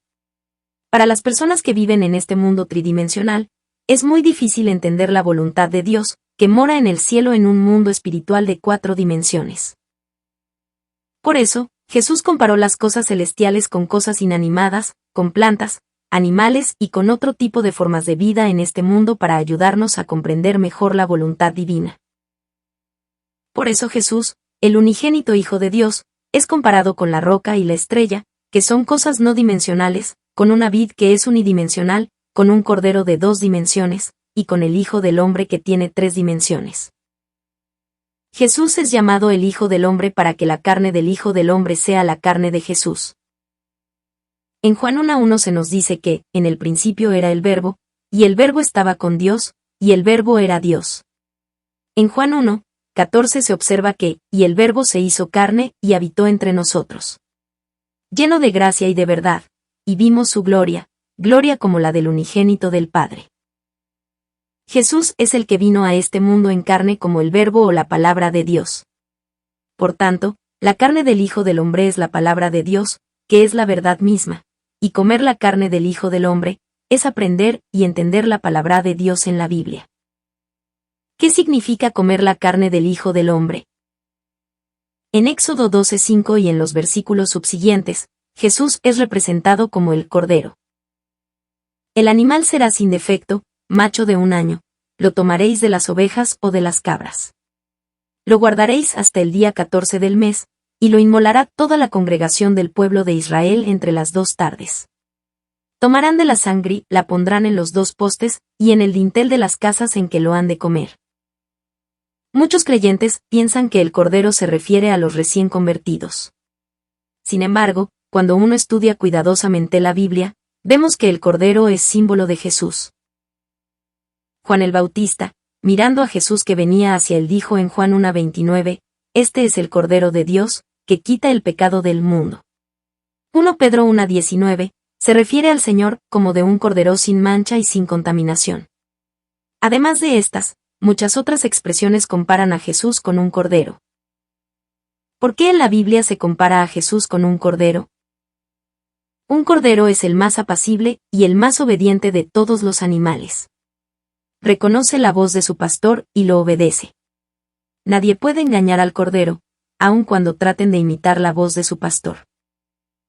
[SPEAKER 1] Para las personas que viven en este mundo tridimensional, es muy difícil entender la voluntad de Dios, que mora en el cielo en un mundo espiritual de 4 dimensiones. Por eso, Jesús comparó las cosas celestiales con cosas inanimadas, con plantas, animales y con otro tipo de formas de vida en este mundo para ayudarnos a comprender mejor la voluntad divina. Por eso Jesús, el unigénito Hijo de Dios, es comparado con la roca y la estrella, que son cosas no dimensionales, con una vid que es unidimensional, con un cordero de 2 dimensiones, y con el Hijo del Hombre que tiene 3 dimensiones. Jesús es llamado el Hijo del Hombre para que la carne del Hijo del Hombre sea la carne de Jesús. En Juan 1:1 se nos dice que, en el principio era el Verbo, y el Verbo estaba con Dios, y el Verbo era Dios. En Juan 1:14 se observa que, y el Verbo se hizo carne y habitó entre nosotros. Lleno de gracia y de verdad, y vimos su gloria, gloria como la del unigénito del Padre. Jesús es el que vino a este mundo en carne como el Verbo o la palabra de Dios. Por tanto, la carne del Hijo del Hombre es la palabra de Dios, que es la verdad misma, y comer la carne del Hijo del Hombre es aprender y entender la palabra de Dios en la Biblia. ¿Qué significa comer la carne del Hijo del Hombre? En Éxodo 12:5 y en los versículos subsiguientes, Jesús es representado como el Cordero. El animal será sin defecto, macho de 1 año, lo tomaréis de las ovejas o de las cabras. Lo guardaréis hasta el día 14 del mes, y lo inmolará toda la congregación del pueblo de Israel entre las 2 tardes. Tomarán de la sangre, la pondrán en los 2 postes, y en el dintel de las casas en que lo han de comer. Muchos creyentes piensan que el cordero se refiere a los recién convertidos. Sin embargo, cuando uno estudia cuidadosamente la Biblia, vemos que el cordero es símbolo de Jesús. Juan el Bautista, mirando a Jesús que venía hacia él, dijo en Juan 1:29, «Este es el Cordero de Dios, que quita el pecado del mundo». 1 Pedro 1:19, se refiere al Señor como de un cordero sin mancha y sin contaminación. Además de estas, muchas otras expresiones comparan a Jesús con un cordero. ¿Por qué en la Biblia se compara a Jesús con un cordero? Un cordero es el más apacible y el más obediente de todos los animales. Reconoce la voz de su pastor y lo obedece. Nadie puede engañar al cordero, aun cuando traten de imitar la voz de su pastor.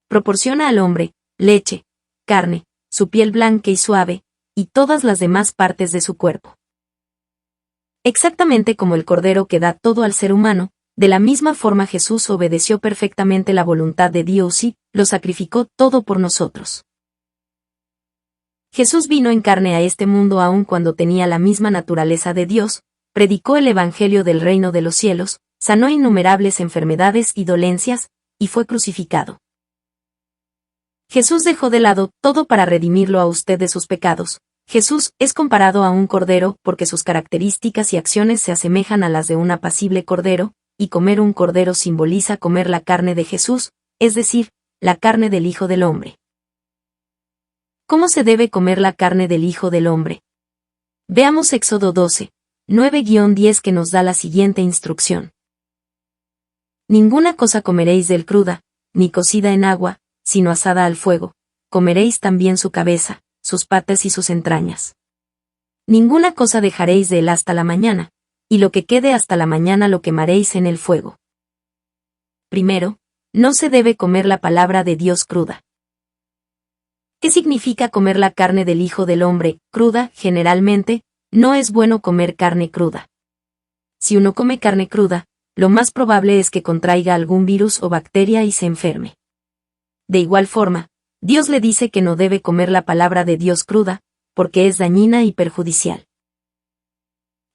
[SPEAKER 1] Proporciona al hombre leche, carne, su piel blanca y suave, y todas las demás partes de su cuerpo. Exactamente como el cordero que da todo al ser humano, de la misma forma Jesús obedeció perfectamente la voluntad de Dios y lo sacrificó todo por nosotros. Jesús vino en carne a este mundo aun cuando tenía la misma naturaleza de Dios, predicó el Evangelio del reino de los cielos, sanó innumerables enfermedades y dolencias, y fue crucificado. Jesús dejó de lado todo para redimirlo a usted de sus pecados. Jesús es comparado a un cordero porque sus características y acciones se asemejan a las de un apacible cordero, y comer un cordero simboliza comer la carne de Jesús, es decir, la carne del Hijo del Hombre. ¿Cómo se debe comer la carne del Hijo del Hombre? Veamos Éxodo 12:9-10 que nos da la siguiente instrucción. Ninguna cosa comeréis del cruda, ni cocida en agua, sino asada al fuego, comeréis también su cabeza, sus patas y sus entrañas. Ninguna cosa dejaréis de él hasta la mañana, y lo que quede hasta la mañana lo quemaréis en el fuego. Primero, no se debe comer la palabra de Dios cruda. ¿Qué significa comer la carne del Hijo del Hombre cruda? Generalmente, no es bueno comer carne cruda. Si uno come carne cruda, lo más probable es que contraiga algún virus o bacteria y se enferme. De igual forma, Dios le dice que no debe comer la palabra de Dios cruda, porque es dañina y perjudicial.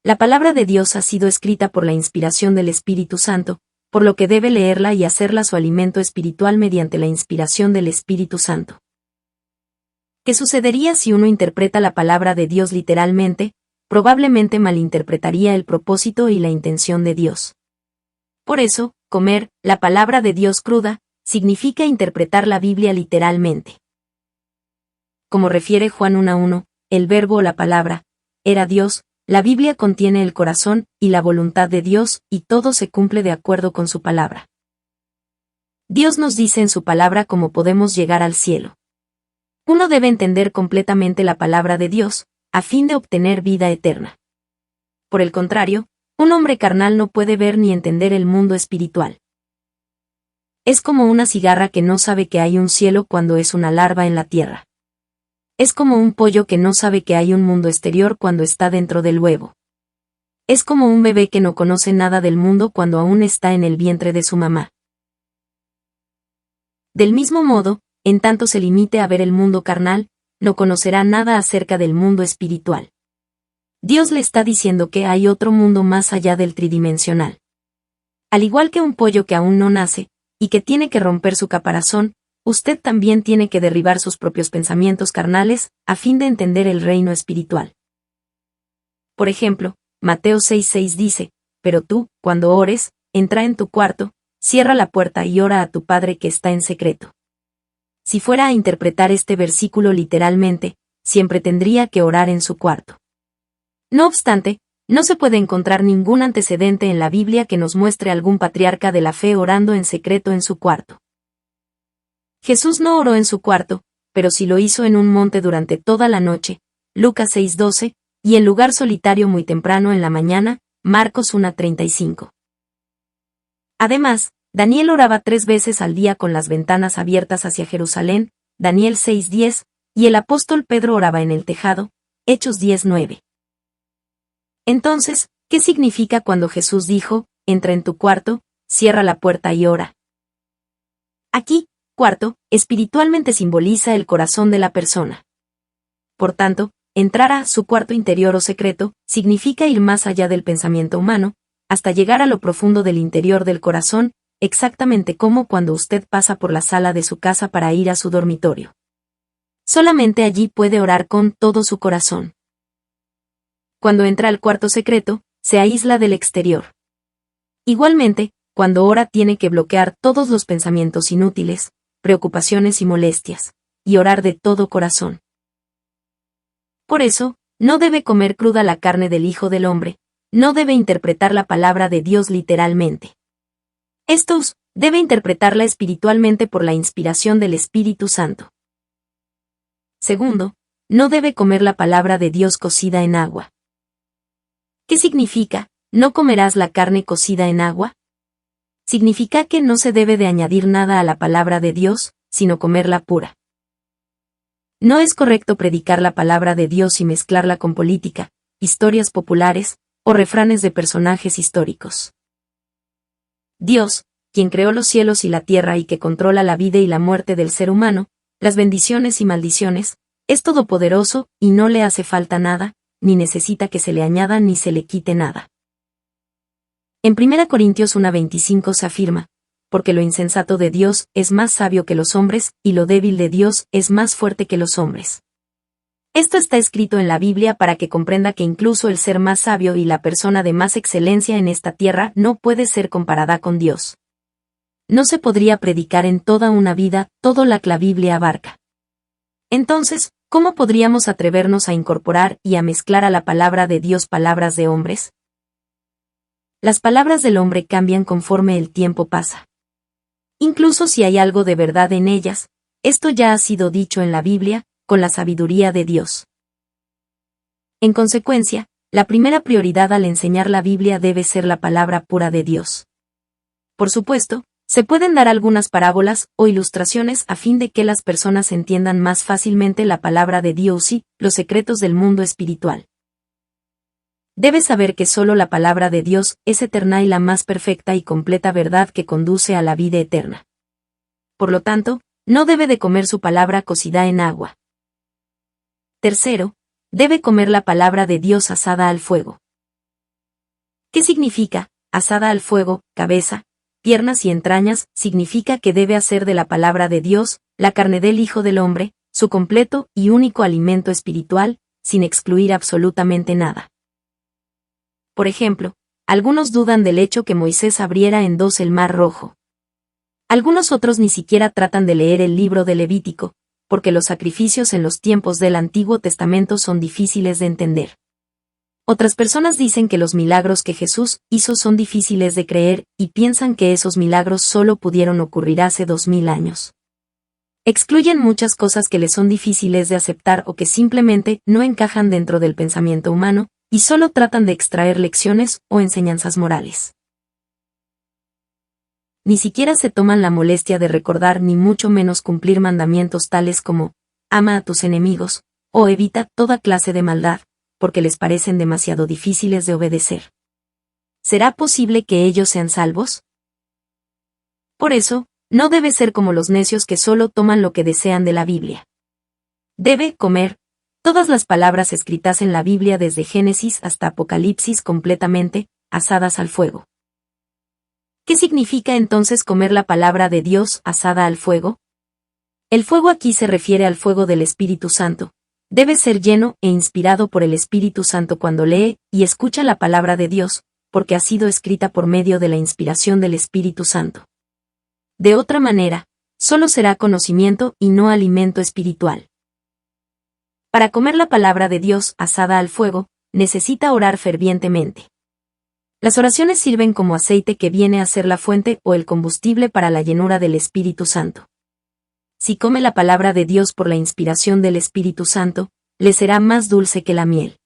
[SPEAKER 1] La palabra de Dios ha sido escrita por la inspiración del Espíritu Santo, por lo que debe leerla y hacerla su alimento espiritual mediante la inspiración del Espíritu Santo. ¿Qué sucedería si uno interpreta la palabra de Dios literalmente? Probablemente malinterpretaría el propósito y la intención de Dios. Por eso, comer la palabra de Dios cruda significa interpretar la Biblia literalmente. Como refiere Juan 1:1, el verbo o la palabra era Dios. La Biblia contiene el corazón y la voluntad de Dios, y todo se cumple de acuerdo con su palabra. Dios nos dice en su palabra cómo podemos llegar al cielo. Uno debe entender completamente la palabra de Dios, a fin de obtener vida eterna. Por el contrario, un hombre carnal no puede ver ni entender el mundo espiritual. Es como una cigarra que no sabe que hay un cielo cuando es una larva en la tierra. Es como un pollo que no sabe que hay un mundo exterior cuando está dentro del huevo. Es como un bebé que no conoce nada del mundo cuando aún está en el vientre de su mamá. Del mismo modo, en tanto se limite a ver el mundo carnal, no conocerá nada acerca del mundo espiritual. Dios le está diciendo que hay otro mundo más allá del tridimensional. Al igual que un pollo que aún no nace, y que tiene que romper su caparazón, usted también tiene que derribar sus propios pensamientos carnales, a fin de entender el reino espiritual. Por ejemplo, Mateo 6:6 dice, pero tú, cuando ores, entra en tu cuarto, cierra la puerta y ora a tu Padre que está en secreto. Si fuera a interpretar este versículo literalmente, siempre tendría que orar en su cuarto. No obstante, no se puede encontrar ningún antecedente en la Biblia que nos muestre algún patriarca de la fe orando en secreto en su cuarto. Jesús no oró en su cuarto, pero sí lo hizo en un monte durante toda la noche, Lucas 6:12, y en lugar solitario muy temprano en la mañana, Marcos 1:35. Además, Daniel oraba 3 veces al día con las ventanas abiertas hacia Jerusalén, Daniel 6:10, y el apóstol Pedro oraba en el tejado, Hechos 10:9. Entonces, ¿qué significa cuando Jesús dijo, entra en tu cuarto, cierra la puerta y ora? Aquí, cuarto, espiritualmente simboliza el corazón de la persona. Por tanto, entrar a su cuarto interior o secreto, significa ir más allá del pensamiento humano, hasta llegar a lo profundo del interior del corazón, exactamente como cuando usted pasa por la sala de su casa para ir a su dormitorio. Solamente allí puede orar con todo su corazón. Cuando entra al cuarto secreto, se aísla del exterior. Igualmente, cuando ora tiene que bloquear todos los pensamientos inútiles, preocupaciones y molestias, y orar de todo corazón. Por eso, no debe comer cruda la carne del Hijo del Hombre, no debe interpretar la palabra de Dios literalmente. Estos, debe interpretarla espiritualmente por la inspiración del Espíritu Santo. Segundo, no debe comer la palabra de Dios cocida en agua. ¿Qué significa, no comerás la carne cocida en agua? Significa que no se debe de añadir nada a la palabra de Dios, sino comerla pura. No es correcto predicar la palabra de Dios y mezclarla con política, historias populares, o refranes de personajes históricos. Dios, quien creó los cielos y la tierra y que controla la vida y la muerte del ser humano, las bendiciones y maldiciones, es todopoderoso y no le hace falta nada, ni necesita que se le añada ni se le quite nada. En 1 Corintios 1:25 se afirma, porque lo insensato de Dios es más sabio que los hombres, y lo débil de Dios es más fuerte que los hombres. Esto está escrito en la Biblia para que comprenda que incluso el ser más sabio y la persona de más excelencia en esta tierra no puede ser comparada con Dios. No se podría predicar en toda una vida todo lo que la Biblia abarca. Entonces, ¿cómo podríamos atrevernos a incorporar y a mezclar a la palabra de Dios palabras de hombres? Las palabras del hombre cambian conforme el tiempo pasa. Incluso si hay algo de verdad en ellas, esto ya ha sido dicho en la Biblia, con la sabiduría de Dios. En consecuencia, la primera prioridad al enseñar la Biblia debe ser la palabra pura de Dios. Por supuesto, se pueden dar algunas parábolas o ilustraciones a fin de que las personas entiendan más fácilmente la palabra de Dios y los secretos del mundo espiritual. Debes saber que solo la palabra de Dios es eterna y la más perfecta y completa verdad que conduce a la vida eterna. Por lo tanto, no debe de comer su palabra cocida en agua. Tercero, debe comer la palabra de Dios asada al fuego. ¿Qué significa, asada al fuego, cabeza, piernas y entrañas? Significa que debe hacer de la palabra de Dios, la carne del Hijo del Hombre, su completo y único alimento espiritual, sin excluir absolutamente nada. Por ejemplo, algunos dudan del hecho que Moisés abriera en dos el Mar Rojo. Algunos otros ni siquiera tratan de leer el libro de Levítico, porque los sacrificios en los tiempos del Antiguo Testamento son difíciles de entender. Otras personas dicen que los milagros que Jesús hizo son difíciles de creer, y piensan que esos milagros solo pudieron ocurrir hace 2000 años. Excluyen muchas cosas que les son difíciles de aceptar o que simplemente no encajan dentro del pensamiento humano, y solo tratan de extraer lecciones o enseñanzas morales. Ni siquiera se toman la molestia de recordar ni mucho menos cumplir mandamientos tales como, ama a tus enemigos, o evita toda clase de maldad, porque les parecen demasiado difíciles de obedecer. ¿Será posible que ellos sean salvos? Por eso, no debe ser como los necios que solo toman lo que desean de la Biblia. Debe comer todas las palabras escritas en la Biblia desde Génesis hasta Apocalipsis completamente, asadas al fuego. ¿Qué significa entonces comer la palabra de Dios asada al fuego? El fuego aquí se refiere al fuego del Espíritu Santo. Debe ser lleno e inspirado por el Espíritu Santo cuando lee y escucha la palabra de Dios, porque ha sido escrita por medio de la inspiración del Espíritu Santo. De otra manera, solo será conocimiento y no alimento espiritual. Para comer la palabra de Dios asada al fuego, necesita orar fervientemente. Las oraciones sirven como aceite que viene a ser la fuente o el combustible para la llenura del Espíritu Santo. Si come la palabra de Dios por la inspiración del Espíritu Santo, le será más dulce que la miel.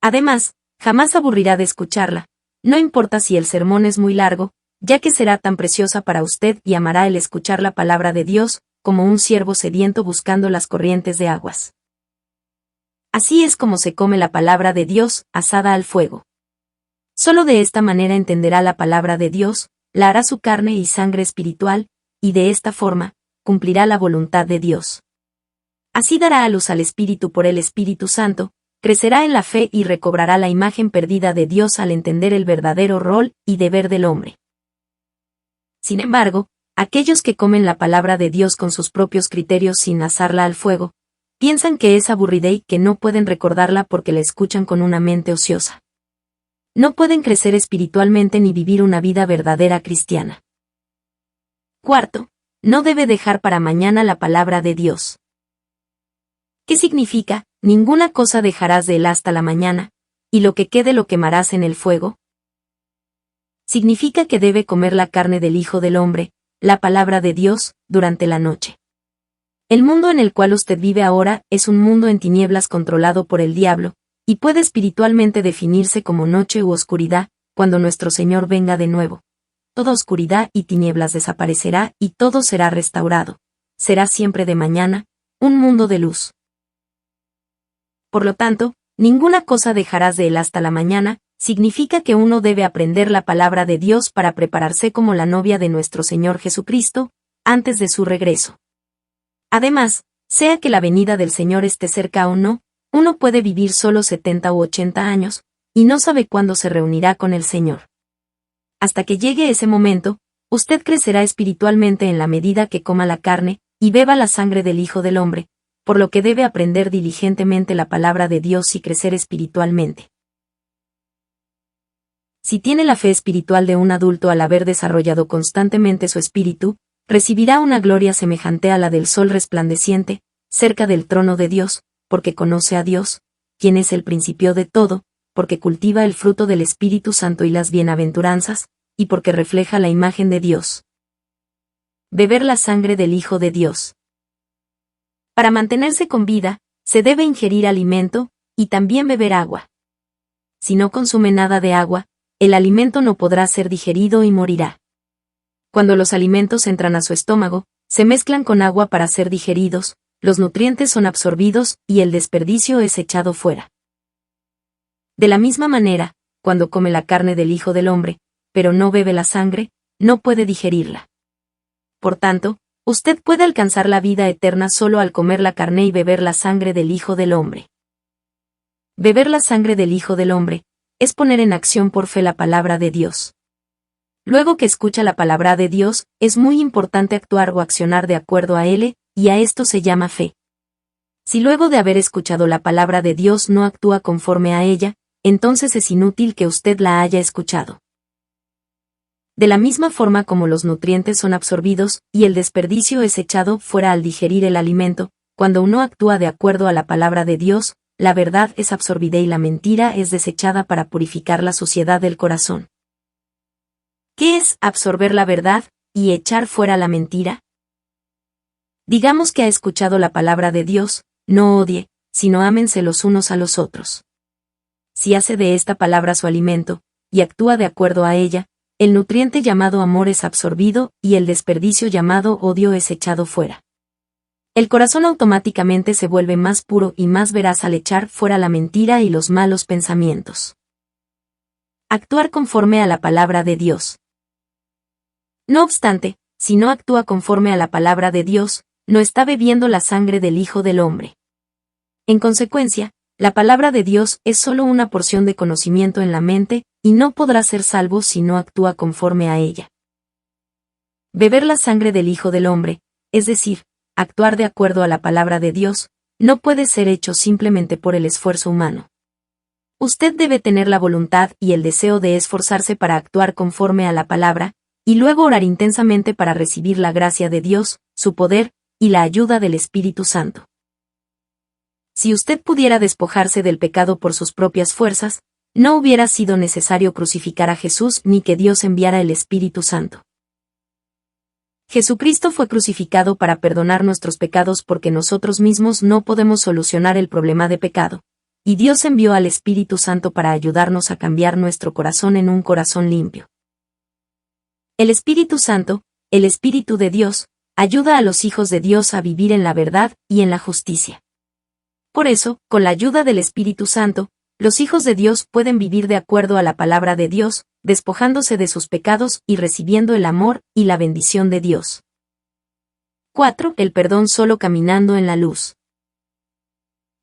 [SPEAKER 1] Además, jamás aburrirá de escucharla, no importa si el sermón es muy largo, ya que será tan preciosa para usted y amará el escuchar la palabra de Dios, como un ciervo sediento buscando las corrientes de aguas. Así es como se come la palabra de Dios, asada al fuego. Solo de esta manera entenderá la palabra de Dios, la hará su carne y sangre espiritual, y de esta forma, cumplirá la voluntad de Dios. Así dará a luz al Espíritu por el Espíritu Santo, crecerá en la fe y recobrará la imagen perdida de Dios al entender el verdadero rol y deber del hombre. Sin embargo, aquellos que comen la palabra de Dios con sus propios criterios sin asarla al fuego, piensan que es aburrida y que no pueden recordarla porque la escuchan con una mente ociosa. No pueden crecer espiritualmente ni vivir una vida verdadera cristiana. Cuarto, no debe dejar para mañana la palabra de Dios. ¿Qué significa? Ninguna cosa dejarás de él hasta la mañana, y lo que quede lo quemarás en el fuego. Significa que debe comer la carne del Hijo del Hombre, la palabra de Dios, durante la noche. El mundo en el cual usted vive ahora es un mundo en tinieblas controlado por el diablo, y puede espiritualmente definirse como noche u oscuridad, cuando nuestro Señor venga de nuevo. Toda oscuridad y tinieblas desaparecerá y todo será restaurado. Será siempre de mañana, un mundo de luz. Por lo tanto, ninguna cosa dejarás de él hasta la mañana, significa que uno debe aprender la palabra de Dios para prepararse como la novia de nuestro Señor Jesucristo, antes de su regreso. Además, sea que la venida del Señor esté cerca o no, uno puede vivir solo 70 u 80 años, y no sabe cuándo se reunirá con el Señor. Hasta que llegue ese momento, usted crecerá espiritualmente en la medida que coma la carne, y beba la sangre del Hijo del Hombre, por lo que debe aprender diligentemente la palabra de Dios y crecer espiritualmente. Si tiene la fe espiritual de un adulto al haber desarrollado constantemente su espíritu, recibirá una gloria semejante a la del sol resplandeciente, cerca del trono de Dios, porque conoce a Dios, quien es el principio de todo, porque cultiva el fruto del Espíritu Santo y las bienaventuranzas, y porque refleja la imagen de Dios. Beber la sangre del Hijo de Dios. Para mantenerse con vida, se debe ingerir alimento, y también beber agua. Si no consume nada de agua, el alimento no podrá ser digerido y morirá. Cuando los alimentos entran a su estómago, se mezclan con agua para ser digeridos, los nutrientes son absorbidos y el desperdicio es echado fuera. De la misma manera, cuando come la carne del Hijo del Hombre, pero no bebe la sangre, no puede digerirla. Por tanto, usted puede alcanzar la vida eterna solo al comer la carne y beber la sangre del Hijo del Hombre. Beber la sangre del Hijo del Hombre es poner en acción por fe la palabra de Dios. Luego que escucha la palabra de Dios, es muy importante actuar o accionar de acuerdo a él, y a esto se llama fe. Si luego de haber escuchado la palabra de Dios no actúa conforme a ella, entonces es inútil que usted la haya escuchado. De la misma forma como los nutrientes son absorbidos y el desperdicio es echado fuera al digerir el alimento, cuando uno actúa de acuerdo a la palabra de Dios, la verdad es absorbida y la mentira es desechada para purificar la suciedad del corazón. ¿Qué es absorber la verdad y echar fuera la mentira? Digamos que ha escuchado la palabra de Dios, no odie, sino ámense los unos a los otros. Si hace de esta palabra su alimento, y actúa de acuerdo a ella, el nutriente llamado amor es absorbido y el desperdicio llamado odio es echado fuera. El corazón automáticamente se vuelve más puro y más veraz al echar fuera la mentira y los malos pensamientos. Actuar conforme a la palabra de Dios. No obstante, si no actúa conforme a la palabra de Dios, no está bebiendo la sangre del Hijo del Hombre. En consecuencia, la palabra de Dios es solo una porción de conocimiento en la mente, y no podrá ser salvo si no actúa conforme a ella. Beber la sangre del Hijo del Hombre, es decir, actuar de acuerdo a la palabra de Dios, no puede ser hecho simplemente por el esfuerzo humano. Usted debe tener la voluntad y el deseo de esforzarse para actuar conforme a la palabra, y luego orar intensamente para recibir la gracia de Dios, su poder, y la ayuda del Espíritu Santo. Si usted pudiera despojarse del pecado por sus propias fuerzas, no hubiera sido necesario crucificar a Jesús ni que Dios enviara el Espíritu Santo. Jesucristo fue crucificado para perdonar nuestros pecados porque nosotros mismos no podemos solucionar el problema de pecado, y Dios envió al Espíritu Santo para ayudarnos a cambiar nuestro corazón en un corazón limpio. El Espíritu Santo, el Espíritu de Dios, ayuda a los hijos de Dios a vivir en la verdad y en la justicia. Por eso, con la ayuda del Espíritu Santo, los hijos de Dios pueden vivir de acuerdo a la palabra de Dios, despojándose de sus pecados y recibiendo el amor y la bendición de Dios. 4. El perdón solo caminando en la luz.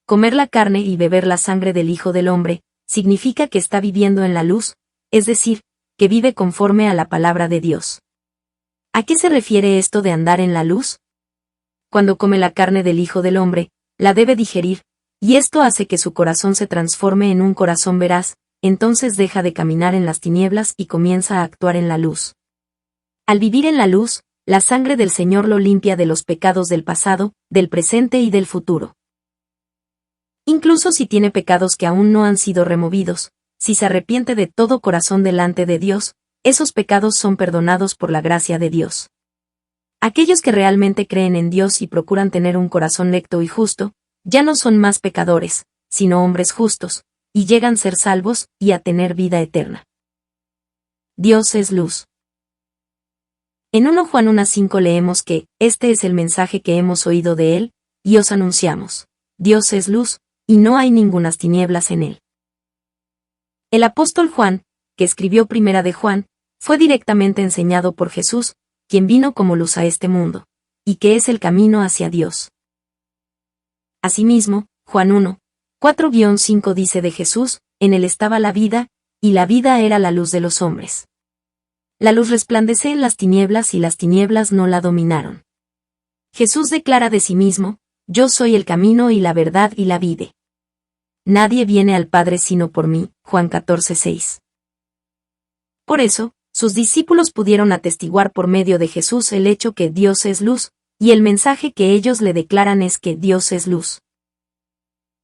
[SPEAKER 1] Comer la carne y beber la sangre del Hijo del Hombre, significa que está viviendo en la luz, es decir, que vive conforme a la palabra de Dios. ¿A qué se refiere esto de andar en la luz? Cuando come la carne del Hijo del Hombre, la debe digerir, y esto hace que su corazón se transforme en un corazón veraz, entonces deja de caminar en las tinieblas y comienza a actuar en la luz. Al vivir en la luz, la sangre del Señor lo limpia de los pecados del pasado, del presente y del futuro. Incluso si tiene pecados que aún no han sido removidos, si se arrepiente de todo corazón delante de Dios, esos pecados son perdonados por la gracia de Dios. Aquellos que realmente creen en Dios y procuran tener un corazón recto y justo, ya no son más pecadores, sino hombres justos, y llegan a ser salvos y a tener vida eterna. Dios es luz. En 1 Juan 1:5 leemos que, este es el mensaje que hemos oído de Él, y os anunciamos. Dios es luz, y no hay ningunas tinieblas en Él. El apóstol Juan, que escribió Primera de Juan, fue directamente enseñado por Jesús, quien vino como luz a este mundo, y que es el camino hacia Dios. Asimismo, Juan 1:4-5 dice de Jesús, en él estaba la vida, y la vida era la luz de los hombres. La luz resplandece en las tinieblas y las tinieblas no la dominaron. Jesús declara de sí mismo, yo soy el camino y la verdad y la vida. Nadie viene al Padre sino por mí, Juan 14:6. Por eso, sus discípulos pudieron atestiguar por medio de Jesús el hecho que Dios es luz, y el mensaje que ellos le declaran es que Dios es luz.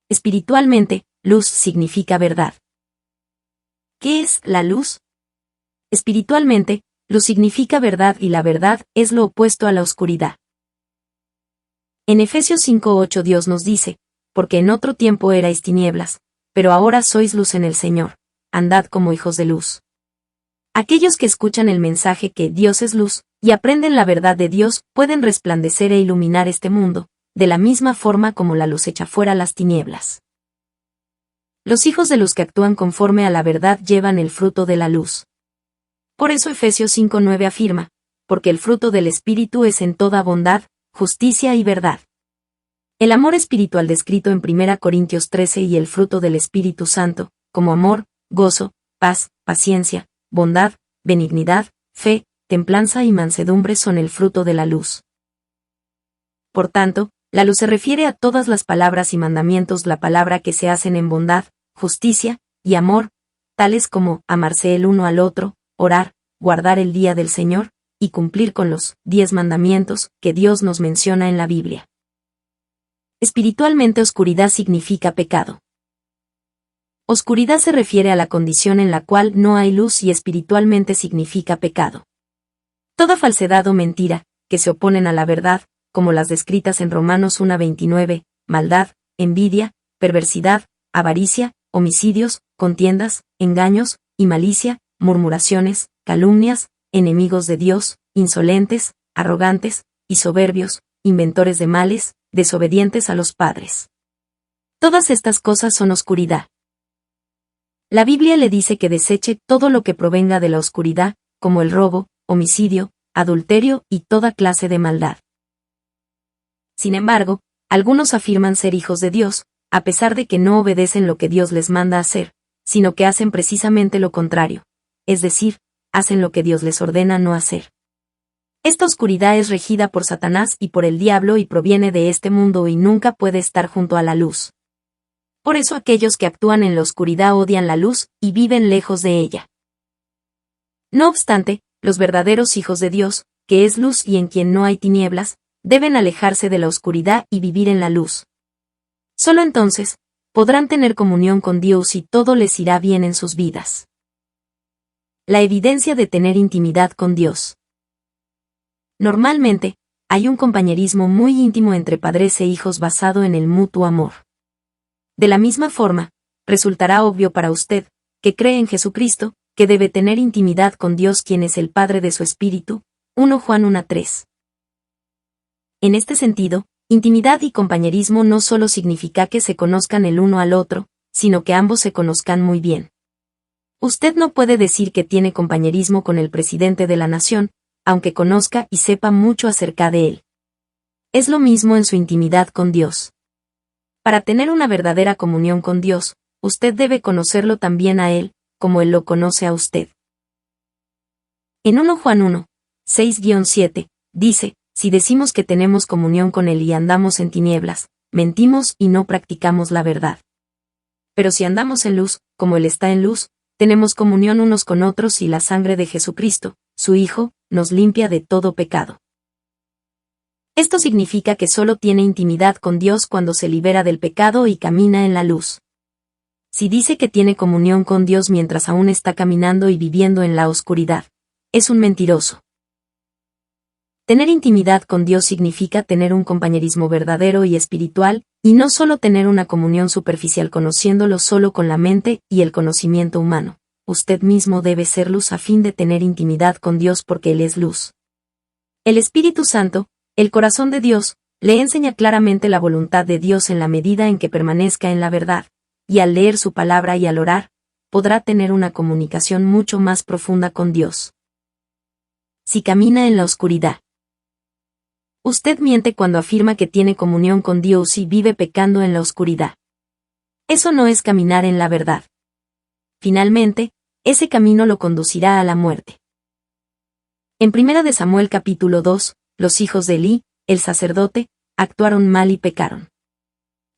[SPEAKER 1] Espiritualmente, luz significa verdad. ¿Qué es la luz? Espiritualmente, luz significa verdad y la verdad es lo opuesto a la oscuridad. En Efesios 5:8 Dios nos dice, porque en otro tiempo erais tinieblas, pero ahora sois luz en el Señor, andad como hijos de luz. Aquellos que escuchan el mensaje que Dios es luz, y aprenden la verdad de Dios, pueden resplandecer e iluminar este mundo, de la misma forma como la luz echa fuera las tinieblas. Los hijos de luz que actúan conforme a la verdad llevan el fruto de la luz. Por eso Efesios 5:9 afirma, porque el fruto del Espíritu es en toda bondad, justicia y verdad. El amor espiritual descrito en 1 Corintios 13 y el fruto del Espíritu Santo, como amor, gozo, paz, paciencia, bondad, benignidad, fe, templanza y mansedumbre son el fruto de la luz. Por tanto, la luz se refiere a todas las palabras y mandamientos, la palabra que se hacen en bondad, justicia y amor, tales como amarse el uno al otro, orar, guardar el día del Señor, y cumplir con los 10 mandamientos que Dios nos menciona en la Biblia. Espiritualmente, oscuridad significa pecado. Oscuridad se refiere a la condición en la cual no hay luz y espiritualmente significa pecado. Toda falsedad o mentira, que se oponen a la verdad, como las descritas en Romanos 1:29, maldad, envidia, perversidad, avaricia, homicidios, contiendas, engaños, y malicia, murmuraciones, calumnias, enemigos de Dios, insolentes, arrogantes, y soberbios, inventores de males, desobedientes a los padres. Todas estas cosas son oscuridad. La Biblia le dice que deseche todo lo que provenga de la oscuridad, como el robo, homicidio, adulterio y toda clase de maldad. Sin embargo, algunos afirman ser hijos de Dios, a pesar de que no obedecen lo que Dios les manda hacer, sino que hacen precisamente lo contrario, es decir, hacen lo que Dios les ordena no hacer. Esta oscuridad es regida por Satanás y por el diablo y proviene de este mundo y nunca puede estar junto a la luz. Por eso aquellos que actúan en la oscuridad odian la luz y viven lejos de ella. No obstante, los verdaderos hijos de Dios, que es luz y en quien no hay tinieblas, deben alejarse de la oscuridad y vivir en la luz. Solo entonces, podrán tener comunión con Dios y todo les irá bien en sus vidas. La evidencia de tener intimidad con Dios. Normalmente, hay un compañerismo muy íntimo entre padres e hijos basado en el mutuo amor. De la misma forma, resultará obvio para usted, que cree en Jesucristo, que debe tener intimidad con Dios quien es el Padre de su Espíritu, 1 Juan 1:3. En este sentido, intimidad y compañerismo no solo significa que se conozcan el uno al otro, sino que ambos se conozcan muy bien. Usted no puede decir que tiene compañerismo con el presidente de la nación, aunque conozca y sepa mucho acerca de él. Es lo mismo en su intimidad con Dios. Para tener una verdadera comunión con Dios, usted debe conocerlo también a Él, como Él lo conoce a usted. En 1 Juan 1, 6-7, dice, si decimos que tenemos comunión con Él y andamos en tinieblas, mentimos y no practicamos la verdad. Pero si andamos en luz, como Él está en luz, tenemos comunión unos con otros y la sangre de Jesucristo, su Hijo, nos limpia de todo pecado. Esto significa que solo tiene intimidad con Dios cuando se libera del pecado y camina en la luz. Si dice que tiene comunión con Dios mientras aún está caminando y viviendo en la oscuridad, es un mentiroso. Tener intimidad con Dios significa tener un compañerismo verdadero y espiritual, y no solo tener una comunión superficial conociéndolo solo con la mente y el conocimiento humano. Usted mismo debe ser luz a fin de tener intimidad con Dios porque Él es luz. El Espíritu Santo, el corazón de Dios, le enseña claramente la voluntad de Dios en la medida en que permanezca en la verdad, y al leer su palabra y al orar, podrá tener una comunicación mucho más profunda con Dios. Si camina en la oscuridad. Usted miente cuando afirma que tiene comunión con Dios y vive pecando en la oscuridad. Eso no es caminar en la verdad. Finalmente, ese camino lo conducirá a la muerte. En 1 Samuel capítulo 2, los hijos de Elí, el sacerdote, actuaron mal y pecaron.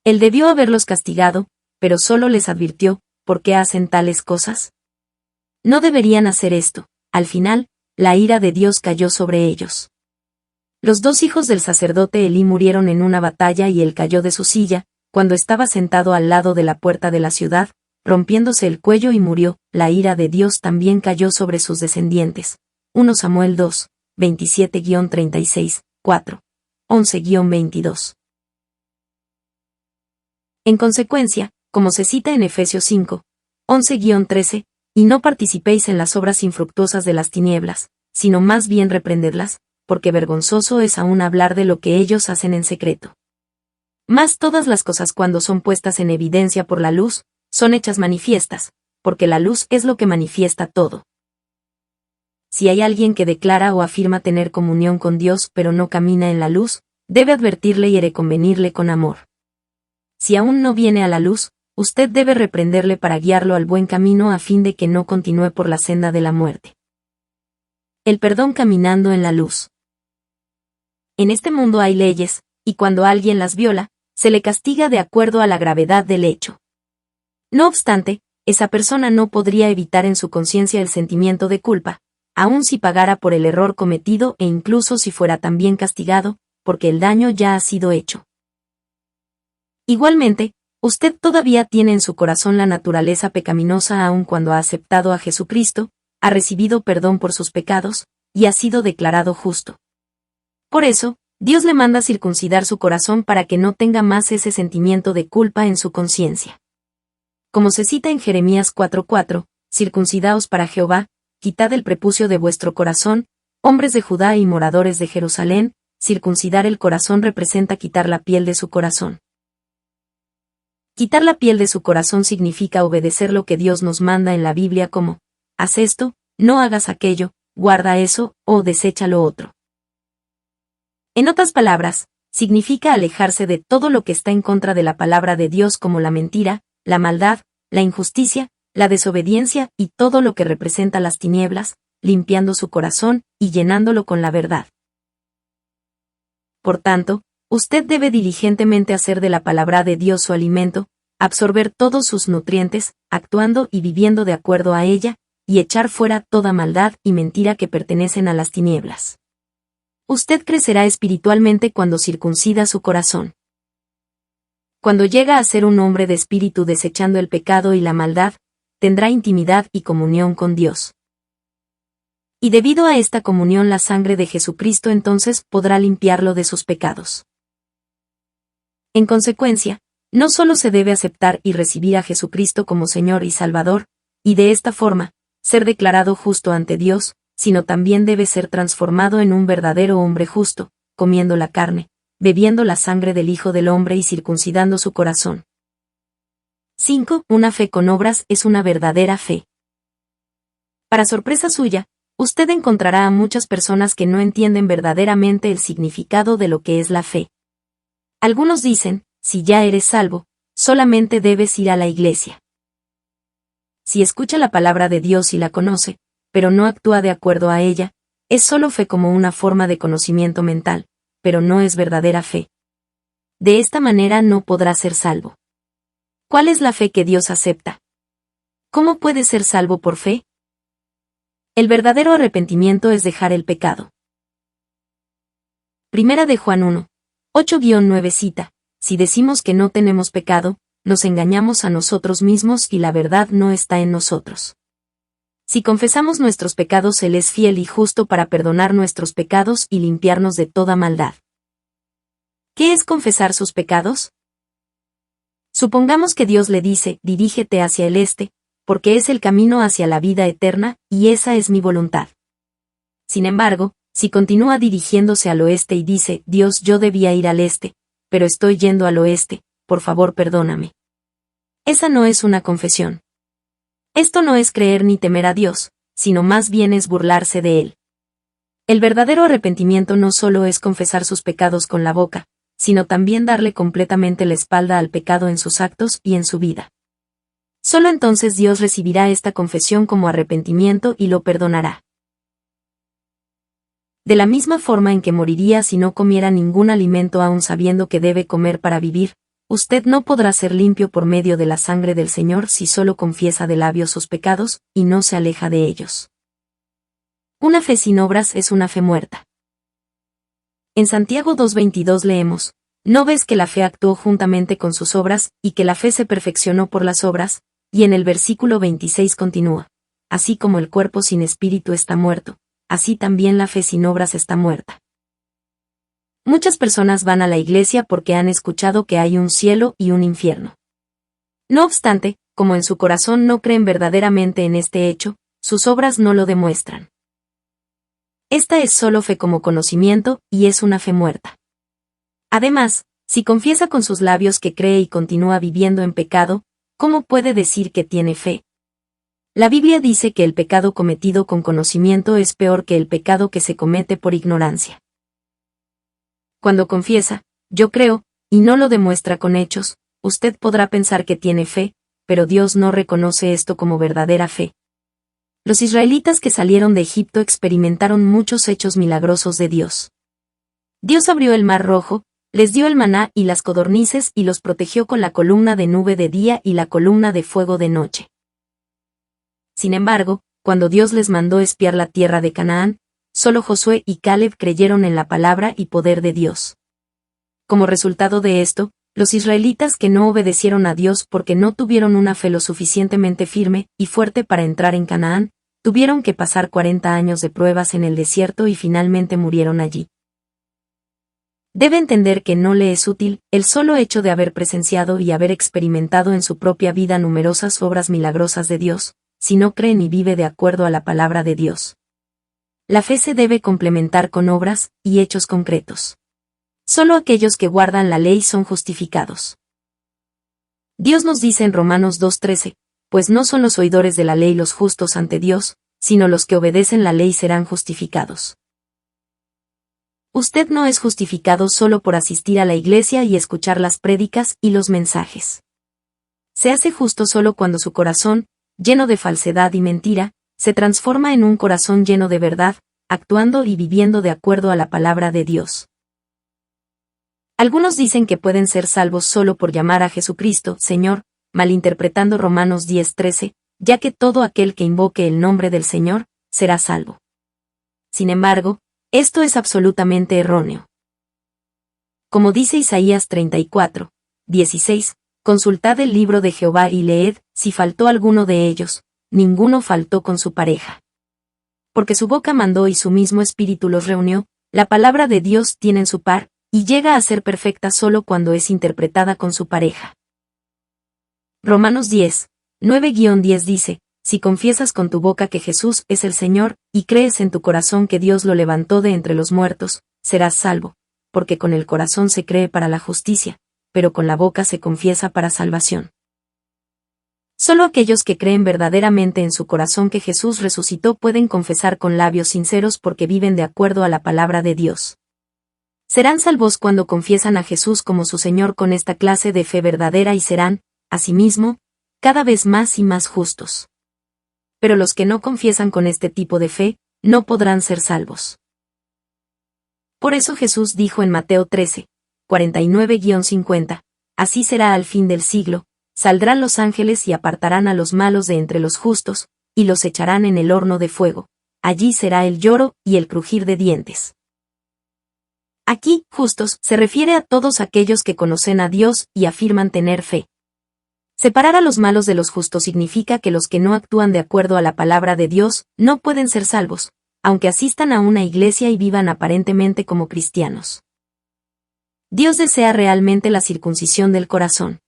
[SPEAKER 1] Él debió haberlos castigado, pero solo les advirtió, ¿por qué hacen tales cosas? No deberían hacer esto. Al final, la ira de Dios cayó sobre ellos. Los dos hijos del sacerdote Elí murieron en una batalla y él cayó de su silla, cuando estaba sentado al lado de la puerta de la ciudad, rompiéndose el cuello y murió. La ira de Dios también cayó sobre sus descendientes. 1 Samuel 2, 27-36, 4, 11-22. En consecuencia, como se cita en Efesios 5, 11-13, y no participéis en las obras infructuosas de las tinieblas, sino más bien reprendedlas, porque vergonzoso es aún hablar de lo que ellos hacen en secreto. Mas todas las cosas cuando son puestas en evidencia por la luz, son hechas manifiestas, porque la luz es lo que manifiesta todo. Si hay alguien que declara o afirma tener comunión con Dios pero no camina en la luz, debe advertirle y reconvenirle con amor. Si aún no viene a la luz, usted debe reprenderle para guiarlo al buen camino a fin de que no continúe por la senda de la muerte. El perdón caminando en la luz. En este mundo hay leyes, y cuando alguien las viola, se le castiga de acuerdo a la gravedad del hecho. No obstante, esa persona no podría evitar en su conciencia el sentimiento de culpa, aun si pagara por el error cometido e incluso si fuera también castigado, porque el daño ya ha sido hecho. Igualmente, usted todavía tiene en su corazón la naturaleza pecaminosa aun cuando ha aceptado a Jesucristo, ha recibido perdón por sus pecados, y ha sido declarado justo. Por eso, Dios le manda circuncidar su corazón para que no tenga más ese sentimiento de culpa en su conciencia. Como se cita en Jeremías 4:4, circuncidaos para Jehová, quitad el prepucio de vuestro corazón, hombres de Judá y moradores de Jerusalén, circuncidar el corazón representa quitar la piel de su corazón. Quitar la piel de su corazón significa obedecer lo que Dios nos manda en la Biblia como, haz esto, no hagas aquello, guarda eso, o desecha lo otro. En otras palabras, significa alejarse de todo lo que está en contra de la palabra de Dios como la mentira, la maldad, la injusticia, la desobediencia y todo lo que representa las tinieblas, limpiando su corazón y llenándolo con la verdad. Por tanto, usted debe diligentemente hacer de la palabra de Dios su alimento, absorber todos sus nutrientes, actuando y viviendo de acuerdo a ella, y echar fuera toda maldad y mentira que pertenecen a las tinieblas. Usted crecerá espiritualmente cuando circuncida su corazón. Cuando llega a ser un hombre de espíritu desechando el pecado y la maldad, tendrá intimidad y comunión con Dios. Y debido a esta comunión la sangre de Jesucristo entonces podrá limpiarlo de sus pecados. En consecuencia, no solo se debe aceptar y recibir a Jesucristo como Señor y Salvador, y de esta forma, ser declarado justo ante Dios, sino también debe ser transformado en un verdadero hombre justo, comiendo la carne, bebiendo la sangre del Hijo del Hombre y circuncidando su corazón. 5. Una fe con obras es una verdadera fe. Para sorpresa suya, usted encontrará a muchas personas que no entienden verdaderamente el significado de lo que es la fe. Algunos dicen, si ya eres salvo, solamente debes ir a la iglesia. Si escucha la palabra de Dios y la conoce, pero no actúa de acuerdo a ella, es solo fe como una forma de conocimiento mental, pero no es verdadera fe. De esta manera no podrá ser salvo. ¿Cuál es la fe que Dios acepta? ¿Cómo puede ser salvo por fe? El verdadero arrepentimiento es dejar el pecado. Primera de Juan 1, 8-9 cita, si decimos que no tenemos pecado, nos engañamos a nosotros mismos y la verdad no está en nosotros. Si confesamos nuestros pecados, Él es fiel y justo para perdonar nuestros pecados y limpiarnos de toda maldad. ¿Qué es confesar sus pecados? Supongamos que Dios le dice, dirígete hacia el este, porque es el camino hacia la vida eterna, y esa es mi voluntad. Sin embargo, si continúa dirigiéndose al oeste y dice, Dios, yo debía ir al este, pero estoy yendo al oeste, por favor perdóname. Esa no es una confesión. Esto no es creer ni temer a Dios, sino más bien es burlarse de Él. El verdadero arrepentimiento no solo es confesar sus pecados con la boca, sino también darle completamente la espalda al pecado en sus actos y en su vida. Solo entonces Dios recibirá esta confesión como arrepentimiento y lo perdonará. De la misma forma en que moriría si no comiera ningún alimento aún sabiendo que debe comer para vivir, usted no podrá ser limpio por medio de la sangre del Señor si solo confiesa de labios sus pecados y no se aleja de ellos. Una fe sin obras es una fe muerta. En Santiago 2:22 leemos, ¿no ves que la fe actuó juntamente con sus obras, y que la fe se perfeccionó por las obras? Y en el versículo 26 continúa, así como el cuerpo sin espíritu está muerto, así también la fe sin obras está muerta. Muchas personas van a la iglesia porque han escuchado que hay un cielo y un infierno. No obstante, como en su corazón no creen verdaderamente en este hecho, sus obras no lo demuestran. Esta es solo fe como conocimiento, y es una fe muerta. Además, si confiesa con sus labios que cree y continúa viviendo en pecado, ¿cómo puede decir que tiene fe? La Biblia dice que el pecado cometido con conocimiento es peor que el pecado que se comete por ignorancia. Cuando confiesa, yo creo, y no lo demuestra con hechos, usted podrá pensar que tiene fe, pero Dios no reconoce esto como verdadera fe. Los israelitas que salieron de Egipto experimentaron muchos hechos milagrosos de Dios. Dios abrió el mar rojo, les dio el maná y las codornices y los protegió con la columna de nube de día y la columna de fuego de noche. Sin embargo, cuando Dios les mandó espiar la tierra de Canaán, solo Josué y Caleb creyeron en la palabra y poder de Dios. Como resultado de esto, los israelitas que no obedecieron a Dios porque no tuvieron una fe lo suficientemente firme y fuerte para entrar en Canaán, tuvieron que pasar 40 años de pruebas en el desierto y finalmente murieron allí. Debe entender que no le es útil el solo hecho de haber presenciado y haber experimentado en su propia vida numerosas obras milagrosas de Dios, si no cree ni vive de acuerdo a la palabra de Dios. La fe se debe complementar con obras y hechos concretos. Solo aquellos que guardan la ley son justificados. Dios nos dice en Romanos 2:13, pues no son los oidores de la ley los justos ante Dios, sino los que obedecen la ley serán justificados. Usted no es justificado solo por asistir a la iglesia y escuchar las prédicas y los mensajes. Se hace justo solo cuando su corazón, lleno de falsedad y mentira, se transforma en un corazón lleno de verdad, actuando y viviendo de acuerdo a la palabra de Dios. Algunos dicen que pueden ser salvos solo por llamar a Jesucristo, Señor, malinterpretando Romanos 10:13, ya que todo aquel que invoque el nombre del Señor, será salvo. Sin embargo, esto es absolutamente erróneo. Como dice Isaías 34:16, consultad el libro de Jehová y leed, si faltó alguno de ellos, ninguno faltó con su pareja. Porque su boca mandó y su mismo espíritu los reunió, la palabra de Dios tiene en su par, y llega a ser perfecta solo cuando es interpretada con su pareja. Romanos 10:9-10 dice, si confiesas con tu boca que Jesús es el Señor, y crees en tu corazón que Dios lo levantó de entre los muertos, serás salvo, porque con el corazón se cree para la justicia, pero con la boca se confiesa para salvación. Solo aquellos que creen verdaderamente en su corazón que Jesús resucitó pueden confesar con labios sinceros porque viven de acuerdo a la palabra de Dios. Serán salvos cuando confiesan a Jesús como su Señor con esta clase de fe verdadera y serán, asimismo, cada vez más y más justos. Pero los que no confiesan con este tipo de fe, no podrán ser salvos. Por eso Jesús dijo en Mateo 13:49-50, así será al fin del siglo, saldrán los ángeles y apartarán a los malos de entre los justos, y los echarán en el horno de fuego, allí será el lloro y el crujir de dientes. Aquí, justos, se refiere a todos aquellos que conocen a Dios y afirman tener fe. Separar a los malos de los justos significa que los que no actúan de acuerdo a la palabra de Dios no pueden ser salvos, aunque asistan a una iglesia y vivan aparentemente como cristianos. Dios desea realmente la circuncisión del corazón.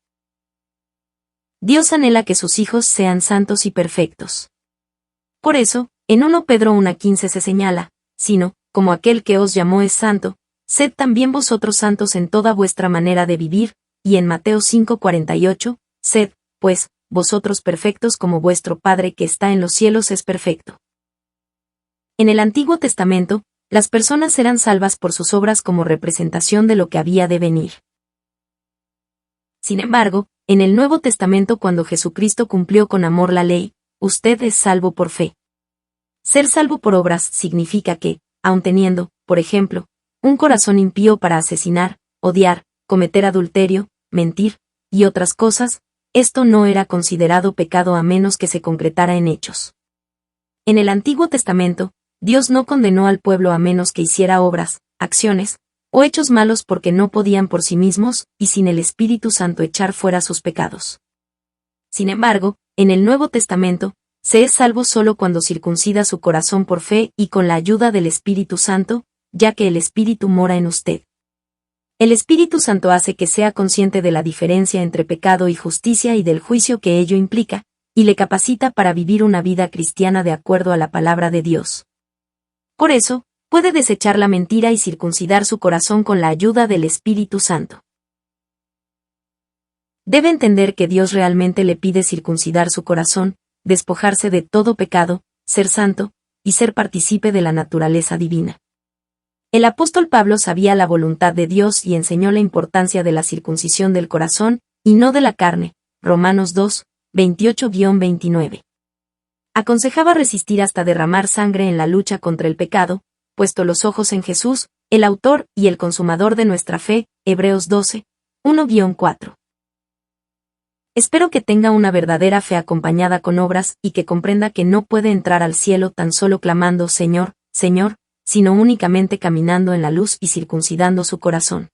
[SPEAKER 1] Dios anhela que sus hijos sean santos y perfectos. Por eso, en 1 Pedro 1:15 se señala, sino, como aquel que os llamó es santo, sed también vosotros santos en toda vuestra manera de vivir, y en Mateo 5:48, sed, pues, vosotros perfectos como vuestro Padre que está en los cielos es perfecto. En el Antiguo Testamento, las personas eran salvas por sus obras como representación de lo que había de venir. Sin embargo, en el Nuevo Testamento cuando Jesucristo cumplió con amor la ley, usted es salvo por fe. Ser salvo por obras significa que, aun teniendo, por ejemplo, un corazón impío para asesinar, odiar, cometer adulterio, mentir, y otras cosas, esto no era considerado pecado a menos que se concretara en hechos. En el Antiguo Testamento, Dios no condenó al pueblo a menos que hiciera obras, acciones, o hechos malos porque no podían por sí mismos, y sin el Espíritu Santo echar fuera sus pecados. Sin embargo, en el Nuevo Testamento, se es salvo solo cuando circuncida su corazón por fe y con la ayuda del Espíritu Santo, ya que el Espíritu mora en usted. El Espíritu Santo hace que sea consciente de la diferencia entre pecado y justicia y del juicio que ello implica, y le capacita para vivir una vida cristiana de acuerdo a la palabra de Dios. Por eso, puede desechar la mentira y circuncidar su corazón con la ayuda del Espíritu Santo. Debe entender que Dios realmente le pide circuncidar su corazón, despojarse de todo pecado, ser santo, y ser partícipe de la naturaleza divina. El apóstol Pablo sabía la voluntad de Dios y enseñó la importancia de la circuncisión del corazón, y no de la carne, Romanos 2:28-29. Aconsejaba resistir hasta derramar sangre en la lucha contra el pecado, puesto los ojos en Jesús, el autor y el consumador de nuestra fe, Hebreos 12:1-4. Espero que tenga una verdadera fe acompañada con obras y que comprenda que no puede entrar al cielo tan solo clamando Señor, Señor, sino únicamente caminando en la luz y circuncidando su corazón.